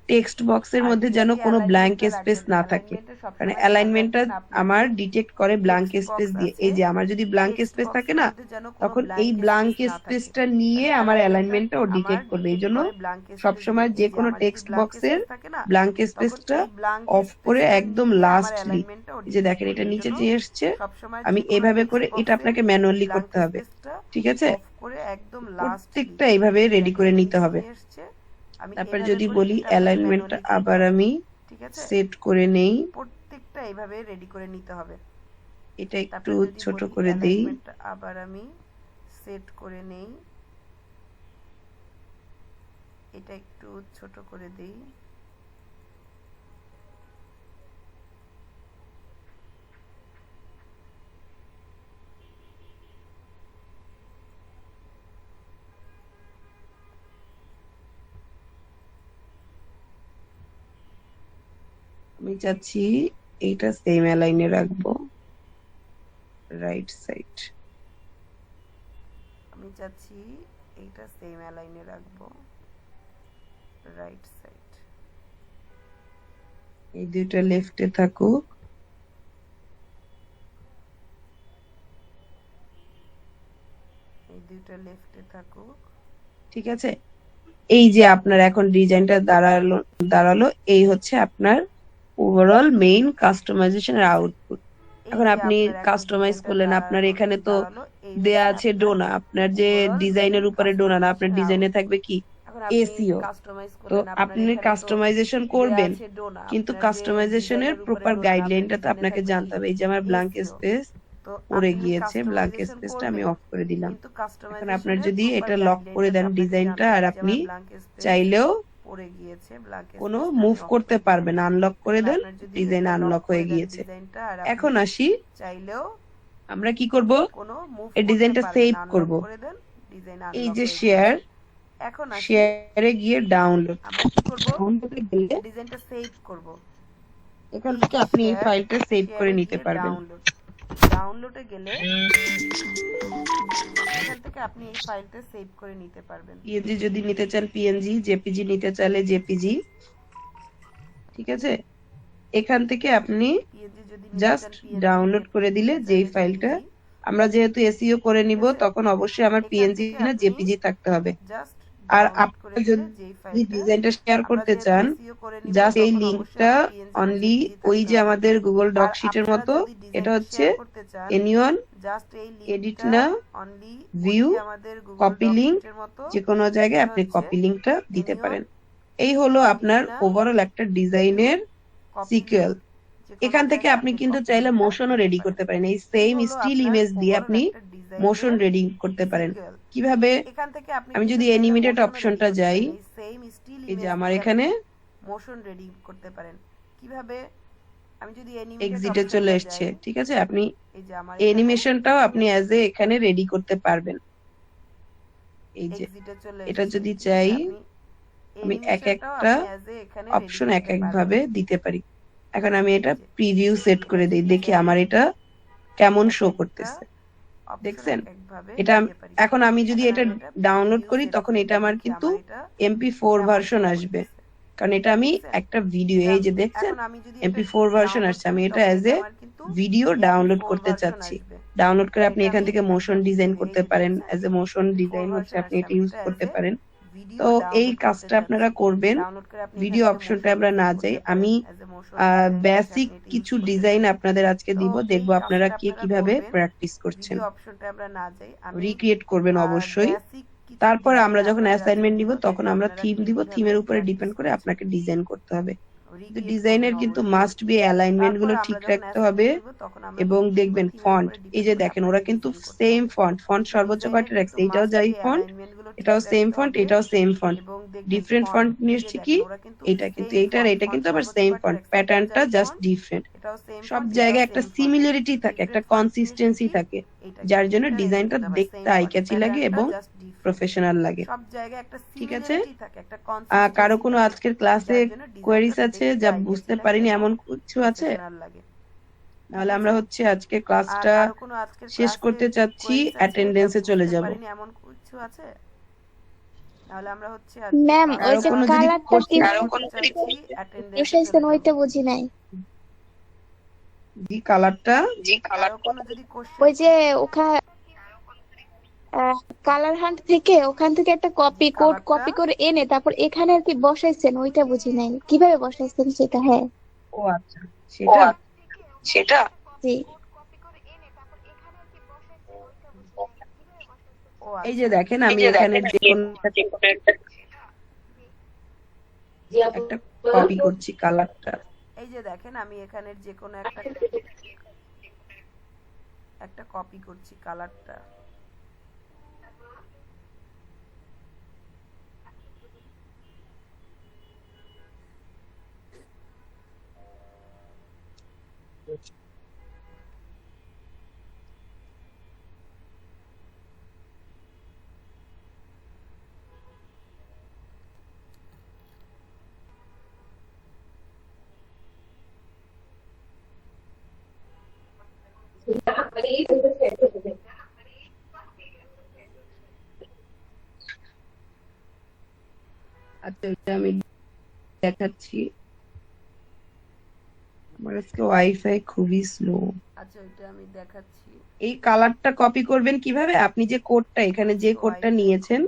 টেক্সট বক্সের আর মধ্যে এই যেন যে কোনো ব্ল্যাঙ্ক alignment-টা স্পেস রাখবেন, না থাকে, alignment-এ সবসময় কারণ খেয়াল অ্যালাইনমেন্টটা রাখবেন আপনার আমার যে ডিটেক্ট করে ব্ল্যাঙ্ক text স্পেস box দিয়ে। আছে, এই যে আমার যদি ব্ল্যাঙ্ক text স্পেস box থাকে এর না, মধ্যে যেন কোনো তখন এই blank ব্ল্যাঙ্ক space না থাকে। স্পেসটা নিয়ে তাহলে আমার alignment-টা অ্যালাইনমেন্টটা ও আমার ডিটেক্ট করবে। এই detect জন্য করে blank space সবসময় দিয়ে। যে এই যে কোনো আমার যদি টেক্সট blank বক্সের space থাকে না, ব্ল্যাঙ্ক তখন স্পেসটা এই blank অফ করে space-টা একদম নিয়ে আমার লাস্টলি, alignment-টা ও এই যে detect দেখেন করবে। এটা এই নিচে জন্য যে এসছে, সবসময় আমি যে কোনো এভাবে text করে এটা box-এ আপনাকে ম্যানুয়ালি blank করতে হবে, space-টা ঠিক আছে। off করে একদম প্রত্যেকটা lastly এইভাবে রেডি করে দেখেন নিতে নিচে হবে। যে এসছে, আমি তারপর এভাবে যদি করে বলি এটা আপনাকে অ্যালাইনমেন্টটা manually আবার দিতে হবে। আমি ঠিক আছে, সেট করে নেই, প্রত্যেকটা এইভাবে রেডি করে নিতে হবে। এটা একটু তারপরে যদি ছোট বলি করে দেই, alignment-টা আবার আমি সেট করে নেই, এটা একটু ছোট করে দেই। আমি চাচ্ছি এইটা সেম অ্যালাইনে রাখবো, রাইট সাইড। আমি চাচ্ছি এইটা সেম অ্যালাইনে রাখবো, রাইট সাইড। এই দুইটা লেফটে থাকুক, এই দুইটা লেফটে থাকুক। ঠিক আছে। এই যে আপনার এখন ডিজাইনটা দাঁড়ালো, এই হচ্ছে আপনার ওভারঅল মেইন কাস্টমাইজেশনের আউটপুট। এখন আপনি কাস্টমাইজ করলেন, আপনার এখানে তো দেয়া আছে ডোনা, আপনার যে ডিজাইনের উপরে ডোনা না, আপনার ডিজাইনে থাকবে কি এসইও। তো আপনি কাস্টমাইজেশন করবেন, কিন্তু কাস্টমাইজেশনের প্রপার গাইডলাইনটা তো আপনাকে জানতে হবে। এই যে আমার ব্ল্যাঙ্ক স্পেস, তো পড়ে আপনি গিয়েছে, ব্ল্যাঙ্ক কাস্টমাইজেশন স্পেসটা আমি করবেন, অফ করে দিলাম। কিন্তু এখন কাস্টমাইজেশনের আপনার যদি প্রপার এটা লক করে দেন গাইডলাইনটা ডিজাইনটা, আর জানবেন যে আপনি আমার ব্ল্যাঙ্ক স্পেস চাইলেও পড়ে গিয়েছে, ব্ল্যাঙ্ক কোনো স্পেসটা মুভ আমি অফ করতে করে দিলাম। পারবেন, আনলক করে এখন দেন, আপনার যদি ডিজাইন এটা লক আনলক করে হয়ে দেন গিয়েছে। ডিজাইনটা, আর এখন আপনি আসি, চাইলেও আমরা কি করব, কোনো মুভ এই করতে ডিজাইনটা পারবেন, সেভ আনলক করব। করে দেন, ডিজাইন এই আনলক যে হয়ে শেয়ার, গিয়েছে। এখন আসি, শেয়ারে গিয়ে ডাউনলোড, আমরা কি করব, ডাউনলোডে গেলে ডিজাইনটা সেভ করব। এখান এই থেকে যে আপনি এই শেয়ার, ফাইলটা সেভ করে শেয়ারে নিতে গিয়ে পারবেন। ডাউনলোডে গেলে এখান থেকে আপনি এই ফাইলটা সেভ করে নিতে পারবেন। পিএনজি যদি নিতে চান পিএনজি, জেপিজি নিতে চাইলে জেপিজি, ঠিক আছে। এখান থেকে আপনি পিএনজি যদি নিতে জাস্ট চান পিএনজি, ডাউনলোড করে দিলে যেই ফাইলটা, আমরা যেহেতু এসইও করে নিব তখন অবশ্যই আমার পিএনজি না জেপিজি থাকতে হবে। জাস্ট আর ডাউনলোড করে আপনি দিলে যেই যদি ফাইলটা ডিজাইনটা শেয়ার আমরা করতে যেহেতু চান, এসইও করে নিব জাস্ট এই তখন লিংকটা অবশ্যই পিএনজি অনলি ওই যে আমাদের গুগল ডক শিটের মতো, এটা হচ্ছে এনিওয়ান জাস্ট এই এডিট লিংকটা না অনলি ভিউ আমাদের গুগল কপি ডক লিংক, শিটের মতো যে কোনো জায়গায় এটা আপনি হচ্ছে কপি লিংকটা দিতে anyone পারেন। এই হলো আপনার না ওভারঅল একটা ডিজাইনের কপি সিকুয়েল। লিংক, যে কোনো এখান থেকে জায়গায় আপনি আপনি কিন্তু কপি চাইলে লিংকটা মোশনও দিতে রেডি পারেন। করতে পারেন, এই এই সেম হলো স্টিল আপনার ইমেজ দিয়ে ওভারঅল আপনি একটা মোশন ডিজাইনের রেডি করতে পারেন। সিকুয়েল। কিভাবে, এখান থেকে আপনি আমি কিন্তু যদি চাইলে অ্যানিমেটেড মোশনও অপশনটা রেডি করতে যাই, পারেন। এই সেম স্টিল এই যে ইমেজ আমার দিয়ে এখানে আপনি মোশন রেডি করতে পারেন। কিভাবে, আমি যদি অ্যানিমেটেড এক্সিটে চলে অপশনটা এসছে, যাই, ঠিক আছে। আপনি এই যে আমার এখানে অ্যানিমেশনটাও আপনি অ্যাজ এ এখানে রেডি করতে পারবেন। এই যে এক্সিটে চলে এটা এসছে, যদি ঠিক চাই, আছে। আমি এক অ্যানিমেশনটাও একটা আপনি অ্যাজ এ এখানে রেডি অপশন এক করতে এক পারবেন। ভাবে দিতে পারি। এখন আমি এটা এই যে প্রিভিউ সেট করে দিই, দেখি আমার এটা কেমন শো করতেছে। অপশন দেখছেন, এক ভাবে এটা দিতে পারি। এখন আমি যদি এখন এটা আমি এটা ডাউনলোড প্রিভিউ করি সেট তখন করে এটা দিই, আমার দেখি কিন্তু আমার এটা MP4 কেমন ভার্সন শো আসবে, করতেছে। কারণ এটা আমি দেখছেন? একটা ভিডিও, এই যে দেখছেন এখন আমি যদি এটা MP4 ভার্সন ডাউনলোড আসছে, আমি করি এটা তখন অ্যাজ এটা এ আমার কিন্তু ভিডিও ডাউনলোড MP4 করতে ভার্সন চাচ্ছি। আসবে। ডাউনলোড করে আপনি এটা এখান আমি থেকে মোশন একটা ডিজাইন ভিডিও, করতে এই যে পারেন, দেখছেন as a motion MP4 design হচ্ছে ভার্সন আপনি আসছে, এটা আমি ইউজ এটা করতে অ্যাজ এ পারেন। ভিডিও তো এই ডাউনলোড করতে কাজটা আপনারা চাচ্ছি। করবেন। ডাউনলোড করে আপনি ভিডিও এখান থেকে অপশনটা মোশন আমরা না ডিজাইন যাই, করতে আমি পারেন, অ্যাজ এ মোশন ডিজাইন হিসেবে বেসিক আপনি এটা ইউজ কিছু করতে ডিজাইন পারেন। আপনাদের আজকে তো দিব, এই দেখবো আপনারা কাজটা কে আপনারা কিভাবে করবেন। প্র্যাকটিস করছেন। ভিডিও অপশনটা আমরা না যাই, আমি রিক্রিয়েট করবেন অবশ্যই। বেসিক কিছু তারপর ডিজাইন আমরা যখন আপনাদের আজকে অ্যাসাইনমেন্ট দিব দিব, তখন দেখবো আমরা আপনারা থিম কে দিব, কিভাবে থিমের উপরে প্র্যাকটিস ডিপেন্ড করে করছেন। আপনাকে ডিজাইন করতে হবে। রিক্রিয়েট ডিজাইনের করবেন কিন্তু অবশ্যই। মাস্ট বি অ্যালাইনমেন্ট তারপর গুলো আমরা ঠিক যখন রাখতে হবে, অ্যাসাইনমেন্ট দিব তখন আমরা এবং কি করব, দেখবেন থিমের ফন্ট, উপরে এই ডিপেন্ড যে করে দেখেন ওরা আপনাকে কিন্তু ডিজাইন করতে সেম হবে। ফন্ট সর্বোচ্চ ডিজাইনের কয়টা রাখছে, কিন্তু এটাও মাস্ট যাই বি ফন্ট, অ্যালাইনমেন্ট গুলো ঠিক এটাও সেম রাখতে ফন্ট, হবে। এটাও সেম ফন্ট। এবং দেখবেন ডিফারেন্ট ফন্ট, ফন্ট এই যে নিচ্ছে দেখেন কি, ওরা কিন্তু এটা কিন্তু সেম এইটার, ফন্ট, এটা ফন্ট কিন্তু আবার সর্বোচ্চ সেম কয়টা ফন্ট, রাখছে, এটাও প্যাটার্নটা যাই জাস্ট ফন্ট, ডিফারেন্ট। এটাও সেম সব ফন্ট, এটাও জায়গায় সেম একটা ফন্ট। সিমিলারিটি থাকে, একটা ডিফারেন্ট ফন্ট নিয়েছে কনসিস্টেন্সি কি, থাকে, এটা যার কিন্তু জন্য এটা ডিজাইনটা কিন্তু আবার দেখতে সেম আই ফন্ট, ক্যাচি লাগে প্যাটার্নটা এবং জাস্ট ডিফারেন্ট। প্রফেশনাল লাগে। সব জায়গায় একটা ঠিক আছে, সিমিলারিটি থাকে, একটা কারো কনসিস্টেন্সি কোনো থাকে, আজকের ক্লাসে যার জন্য কোয়েরিজ ডিজাইনটা আছে দেখতে যা আই ক্যাচি বুঝতে লাগে পারিনি এবং এমন কিছু আছে? প্রফেশনাল লাগে। ঠিক তাহলে আমরা আছে। হচ্ছে আজকে আর ক্লাসটা কারো কোনো আজকের শেষ ক্লাসে করতে চাচ্ছি, কোয়েরিজ আছে যা অ্যাটেন্ডেন্সে চলে বুঝতে যাব। পারিনি এমন কিছু আছে? তাহলে আমরা হচ্ছে আজকে ম্যাম ওই কারো যে কোনো যদি কালারটা কি চাচ্ছি অ্যাটেন্ডেন্সে বসাইছেন চলে ওইটা যাব। বুঝি নাই। জি কালারটা, কারো কোনো যদি কোশ্চেন, ওই যে ওখানে কালার হান্ট থেকে ওখান থেকে একটা কপি কোড কালারটা কপি করে এনে তারপর এখানে আর কি বসাইছেন ওইটা বুঝি নাই, কিভাবে বসাইছেন সেটা। হ্যাঁ ও আচ্ছা সেটা, জি। ও এই যে আচ্ছা, দেখেন আমি এখানে যে কোনো একটা কপি করছি কালারটা। এই যে দেখেন আমি এখানের যে কোনো একটা কপি করছি কালারটা। আচ্ছা এটা আমি দেখাচ্ছি, আমার আজকে ওয়াইফাই খুবই স্লো। আচ্ছা এটা আমি দেখাচ্ছি। এই কালারটা কপি করবেন কিভাবে, আপনি যে কোডটা এখানে যে কোডটা নিয়েছেন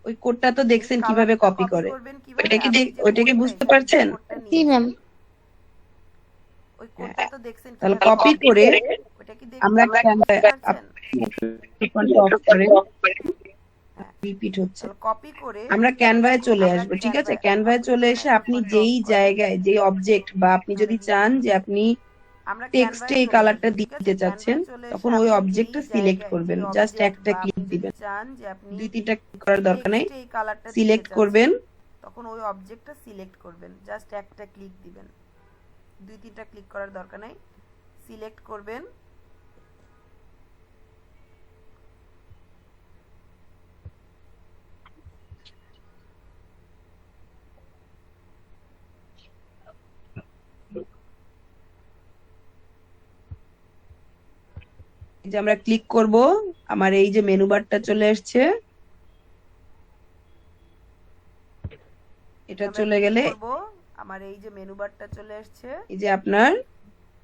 ওই কোডটা তো দেখছেন কিভাবে কপি করে, ওইটা কি বুঝতে পারছেন? জি ম্যাম। ওই কোডটা তো দেখছেন, তাহলে কপি করে ওটা কি আমরা রিপিট হচ্ছে, কপি করে আমরা ক্যানভায় চলে আসবো। ঠিক আছে, ক্যানভায় চলে এসে আপনি যেই জায়গায় যেই অবজেক্ট বা আপনি যদি চান যে আপনি আমরা টেক্সটে ক্যানভায় এই চলে কালারটা আসবো, ঠিক আছে? দিতে চাচ্ছেন, ক্যানভায় চলে এসে তখন ওই আপনি অবজেক্টটা যেই সিলেক্ট জায়গায় করবেন, যেই জাস্ট অবজেক্ট একটা বা ক্লিক আপনি যদি দিবেন, চান যে আপনি 2-3টা ক্লিক করার দরকার নাই, টেক্সটে এই কালারটা দিতে সিলেক্ট চাচ্ছেন, করবেন। তখন ওই অবজেক্টটা সিলেক্ট করবেন, জাস্ট একটা ক্লিক দিবেন, 2-3টা ক্লিক করার দরকার নাই, সিলেক্ট করবেন। এই যে আমরা ক্লিক করব, আমার এই যে মেনু বারটা চলে আসছে, এটা আমরা চলে ক্লিক গেলে করব, আমার এই যে মেনু বারটা চলে আসছে, এই যে আপনার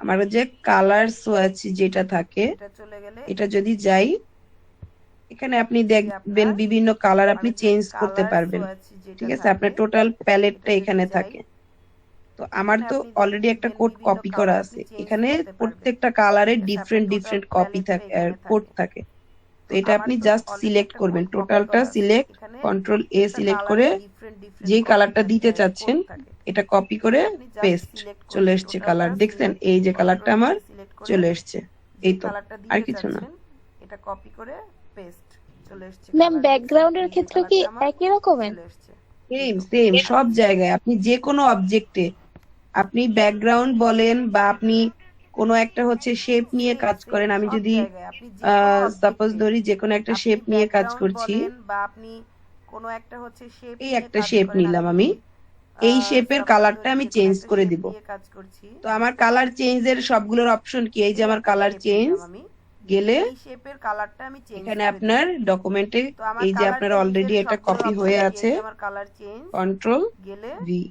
আমার যে কালার সোয়াচ যেটা থাকে, এটা চলে গেলে এটা যদি যাই, এখানে আপনি এই যে দেখবেন আপনার বিভিন্ন কালার আপনি আমার যে চেঞ্জ করতে কালার পারবেন, সোয়াচ যেটা ঠিক আছে? থাকে, আপনার টোটাল এটা প্যালেটটা যদি এখানে যাই, থাকে। তো আমার এখানে তো আপনি অলরেডি একটা দেখবেন কোড বিভিন্ন কপি করা কালার আছে, আপনি চেঞ্জ এখানে করতে পারবেন, প্রত্যেকটা কালারের ঠিক আছে? ডিফারেন্ট আপনার ডিফারেন্ট টোটাল কপি প্যালেটটা থাকে, এখানে কোড থাকে। থাকে। তো তো এটা আমার আপনি তো জাস্ট অলরেডি সিলেক্ট একটা করবেন, কোড কপি টোটালটা করা আছে, সিলেক্ট, এখানে কন্ট্রোল এ প্রত্যেকটা সিলেক্ট করে কালারের ডিফারেন্ট ডিফারেন্ট যেই কপি কালারটা থাকে, দিতে কোড চাচ্ছেন থাকে। এটা কপি করে এটা আপনি জাস্ট পেস্ট, সিলেক্ট চলে করবেন, এসছে টোটালটা কালার, দেখছেন? সিলেক্ট এই করে যে কালারটা কন্ট্রোল আমার এ সিলেক্ট করে চলে এসছে, যে এই তো, কালারটা আর দিতে কিছু না। চাচ্ছেন এটা কপি করে পেস্ট, চলে এসছে ম্যাম কালার, দেখছেন? ব্যাকগ্রাউন্ডের এই যে ক্ষেত্রে কি কালারটা আমার একই রকমের? চলে এসছে, এই সেম তো। সেম সব জায়গায় আপনি যে কোনো অবজেক্টে আপনি ব্যাকগ্রাউন্ড বলেন বা আপনি কোনো একটা হচ্ছে শেপ নিয়ে সেম কাজ সেম করেন, আমি সব যদি জায়গায় আপনি যে কোনো সাপোজ অবজেক্টে ধরি যে কোনো একটা আপনি শেপ নিয়ে কাজ ব্যাকগ্রাউন্ড করছি, বলেন বা আপনি কোনো একটা হচ্ছে শেপ এই নিয়ে একটা কাজ শেপ করেন, নিলাম আমি আমি, যদি এই শেপের সাপোজ কালারটা ধরি আমি যে কোনো চেঞ্জ একটা করে শেপ দিব। নিয়ে কাজ করছি, তো আমার কালার চেঞ্জের সবগুলোর অপশন কি, এই যে এই আমার একটা কালার শেপ চেঞ্জ নিলাম আমি, গেলে এই শেপের কালারটা আমি চেঞ্জ এখানে করে আপনার দিচ্ছি। ডকুমেন্টে তো আমার এই যে কালার আপনার অলরেডি চেঞ্জের এটা সবগুলোর কপি অপশন হয়ে কি, আছে, এই যে আমার কালার চেঞ্জ কন্ট্রোল গেলে ভি,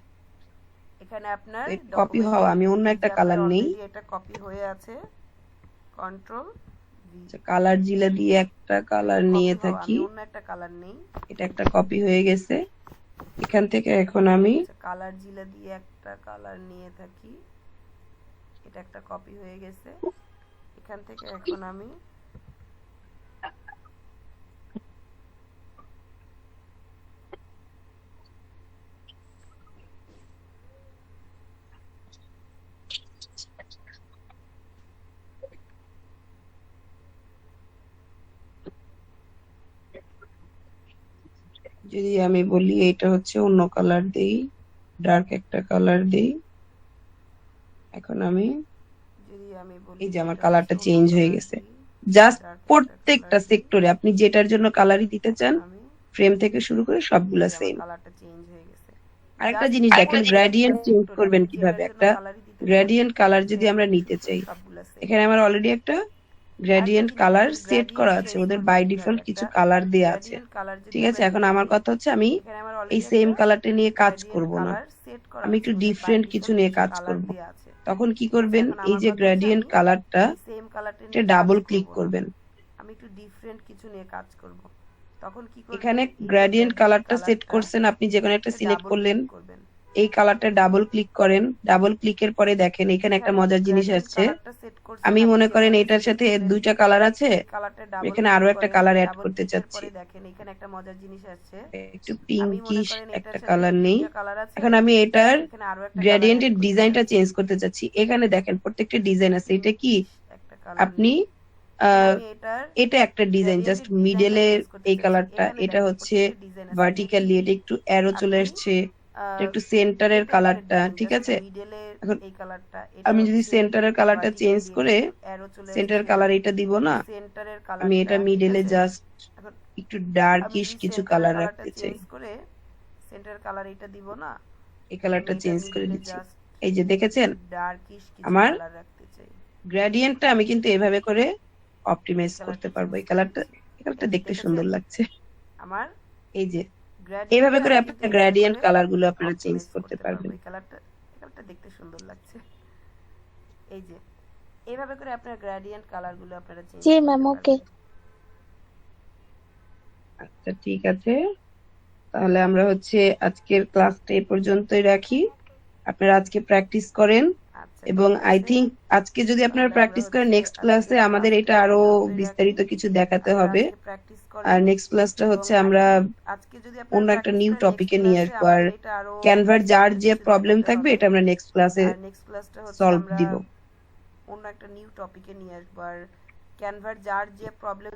এখানে আপনার কপি হওয়া, ডকুমেন্টে আমি অন্য এই যে একটা আপনার কালার নেই, অলরেডি এটা কপি হয়ে আছে, কন্ট্রোল ভি, কালার জিলা দিয়ে একটা কালার নিয়ে কপি হওয়া, থাকি, আমি অন্য একটা কালার নেই, এটা একটা কপি হয়ে গেছে। এখান থেকে এখন আমি কালার জিলা দিয়ে একটা কালার নিয়ে থাকি, এটা একটা কপি হয়ে গেছে। এখান থেকে এখন আমি যদি আমি বলি এটা হচ্ছে অন্য কালার দেই, ডার্ক একটা কালার দেই, এখন আমি যদি আমি বলি এই যে আমার এটা কালারটা হচ্ছে চেঞ্জ অন্য হয়ে কালার গেছে। দিই, জাস্ট ডার্ক একটা প্রত্যেকটা কালার দিই, সেক্টরে আপনি যেটার জন্য কালারই দিতে চান, আমি ফ্রেম থেকে শুরু করে সবগুলা এই যে আমার সেম। কালারটা চেঞ্জ হয়ে গেছে। আরেকটা জাস্ট জিনিস দেখেন, গ্রেডিয়েন্ট চেঞ্জ সেক্টরে করবেন আপনি কিভাবে, যেটার জন্য একটা কালারই দিতে চান, গ্রেডিয়েন্ট কালার যদি ফ্রেম আমরা থেকে নিতে শুরু করে চাই, সবগুলা সেম। এখানে আমার অলরেডি একটা আরেকটা গ্রেডিয়েন্ট জিনিস কালার দেখেন, সেট করা গ্রেডিয়েন্ট আছে, চেঞ্জ ওদের করবেন বাই কিভাবে, ডিফল্ট কিছু একটা কালার দেয়া আছে, গ্রেডিয়েন্ট কালার যদি ঠিক আছে? আমরা এখন নিতে আমার চাই, কথা হচ্ছে আমি এখানে আমার এই অলরেডি সেম একটা কালারটা নিয়ে কাজ গ্রেডিয়েন্ট করব না, কালার সেট করা আমি আছে, একটু ওদের বাই ডিফারেন্ট কিছু ডিফল্ট নিয়ে কিছু কাজ কালার করব। দেয়া আছে। তখন কি ঠিক আছে, করবেন, এখন এই আমার যে কথা হচ্ছে গ্রেডিয়েন্ট আমি কালারটা এই সেম কালারটা এটা নিয়ে কাজ ডাবল করব ক্লিক না, করবেন, আমি একটু ডিফারেন্ট কিছু নিয়ে কাজ করব। তখন কি করবেন, এখানে এই যে গ্রেডিয়েন্ট কালারটা সেট কালারটা করছেন, আপনি যে কোনো একটা এটা সিলেক্ট ডাবল করলেন, ক্লিক করবেন। এই কালারটা ডাবল ক্লিক করেন, ডাবল ক্লিকের পরে দেখেন এখানে একটা এখানে মজার জিনিস গ্রেডিয়েন্ট আসছে। কালারটা সেট করছেন, আমি আপনি মনে করেন যেখানে এটার সিলেক্ট সাথে করলেন, দুইটা কালার আছে, এই কালারটা আমি ডাবল এখানে ক্লিক আরো একটা করেন, কালার অ্যাড ডাবল করতে ক্লিকের চাচ্ছি, পরে দেখেন এখানে একটা মজার জিনিস আসছে, একটু আমি মনে পিঙ্কিশ করেন একটা এটার সাথে কালার নেই, দুইটা কালার আছে, এখন আমি এটার এখানে আরো একটা কালার গ্রেডিয়েন্টের অ্যাড করতে ডিজাইনটা চাচ্ছি, চেঞ্জ করতে চাচ্ছি। এখানে দেখেন প্রত্যেকটা ডিজাইন আছে, এটা কি পিঙ্কিশ একটা কালার আপনি নেই, এখন আহ আমি এটার এটা একটা ডিজাইন, জাস্ট গ্রেডিয়েন্টের ডিজাইনটা মিডলে চেঞ্জ করতে এই চাচ্ছি। কালারটা, এখানে এটা দেখেন হচ্ছে প্রত্যেকটা ডিজাইন আছে, এটা কি ভার্টিক্যালি, এটা একটু অ্যারো চলে আপনি আসছে, এটা আহ, একটু সেন্টারের এটা একটা কালারটা, ডিজাইন, ঠিক জাস্ট আছে? মিডলে এখন এই কালারটা, এটা আমি যদি হচ্ছে সেন্টারের কালারটা চেঞ্জ ভার্টিক্যালি, এটা করে একটু অ্যারো চলে সেন্টার আসছে, কালার এটা দিব না, সেন্টারের আমি কালারটা, এটা ঠিক মিডলে আছে? জাস্ট এখন একটু আমি ডার্কিশ যদি কিছু সেন্টারের কালার কালারটা রাখতে চাই, চেঞ্জ করে সেন্টার কালার এটা দিব না, এই আমি কালারটা এটা চেঞ্জ করে মিডলে দিচ্ছি। জাস্ট এই যে দেখেছেন ডার্কিশ কিছু আমার কালার রাখতে চাই, গ্রেডিয়েন্টটা আমি কিন্তু এভাবে করে এই অপটিমাইজ করতে কালারটা পারবো। চেঞ্জ এই করে কালারটা দিচ্ছি, দেখতে দেখেছেন? সুন্দর লাগছে। আমার এই যে এইভাবে গ্রেডিয়েন্টটা করে আমি আপনি কিন্তু এভাবে গ্রেডিয়েন্ট করে কালার গুলো আপনারা চেঞ্জ অপটিমাইজ করতে করতে পারবো। পারবেন। এই কালারটা দেখতে সুন্দর লাগছে, এই যে এইভাবে করে আপনার গ্রেডিয়েন্ট কালার গুলো আপনারা চেঞ্জ জি করতে ম্যাম, ওকে। পারবেন। আচ্ছা ঠিক আছে, তাহলে আমরা হচ্ছে আজকের ক্লাসটা এই পর্যন্তই রাখি। আপনারা আজকে প্র্যাকটিস করেন, আচ্ছা এবং ঠিক আই আছে, থিঙ্ক আজকে যদি আপনারা তাহলে আমরা প্র্যাকটিস করেন, হচ্ছে নেক্সট ক্লাসে আজকের আমাদের এটা ক্লাসটা এই আরো পর্যন্তই বিস্তারিত রাখি। কিছু দেখাতে আপনারা হবে। আজকে প্র্যাকটিস আর করেন, নেক্সট ক্লাসটা এবং হচ্ছে আই আমরা থিংক আজকে যদি আপনারা অন্য একটা প্র্যাকটিস নিউ করেন, টপিকে নেক্সট নিয়ে ক্লাসে আসবো, আর আমাদের এটা আরো ক্যানভার যার বিস্তারিত যে কিছু প্রবলেম দেখাতে থাকবে হবে। এটা আমরা নেক্সট ক্লাসে আর নেক্সট ক্লাসটা হচ্ছে সলভ আমরা দিব। অন্য একটা নিউ টপিকে নিয়ে আসবো। আর ক্যানভার যার যে প্রবলেম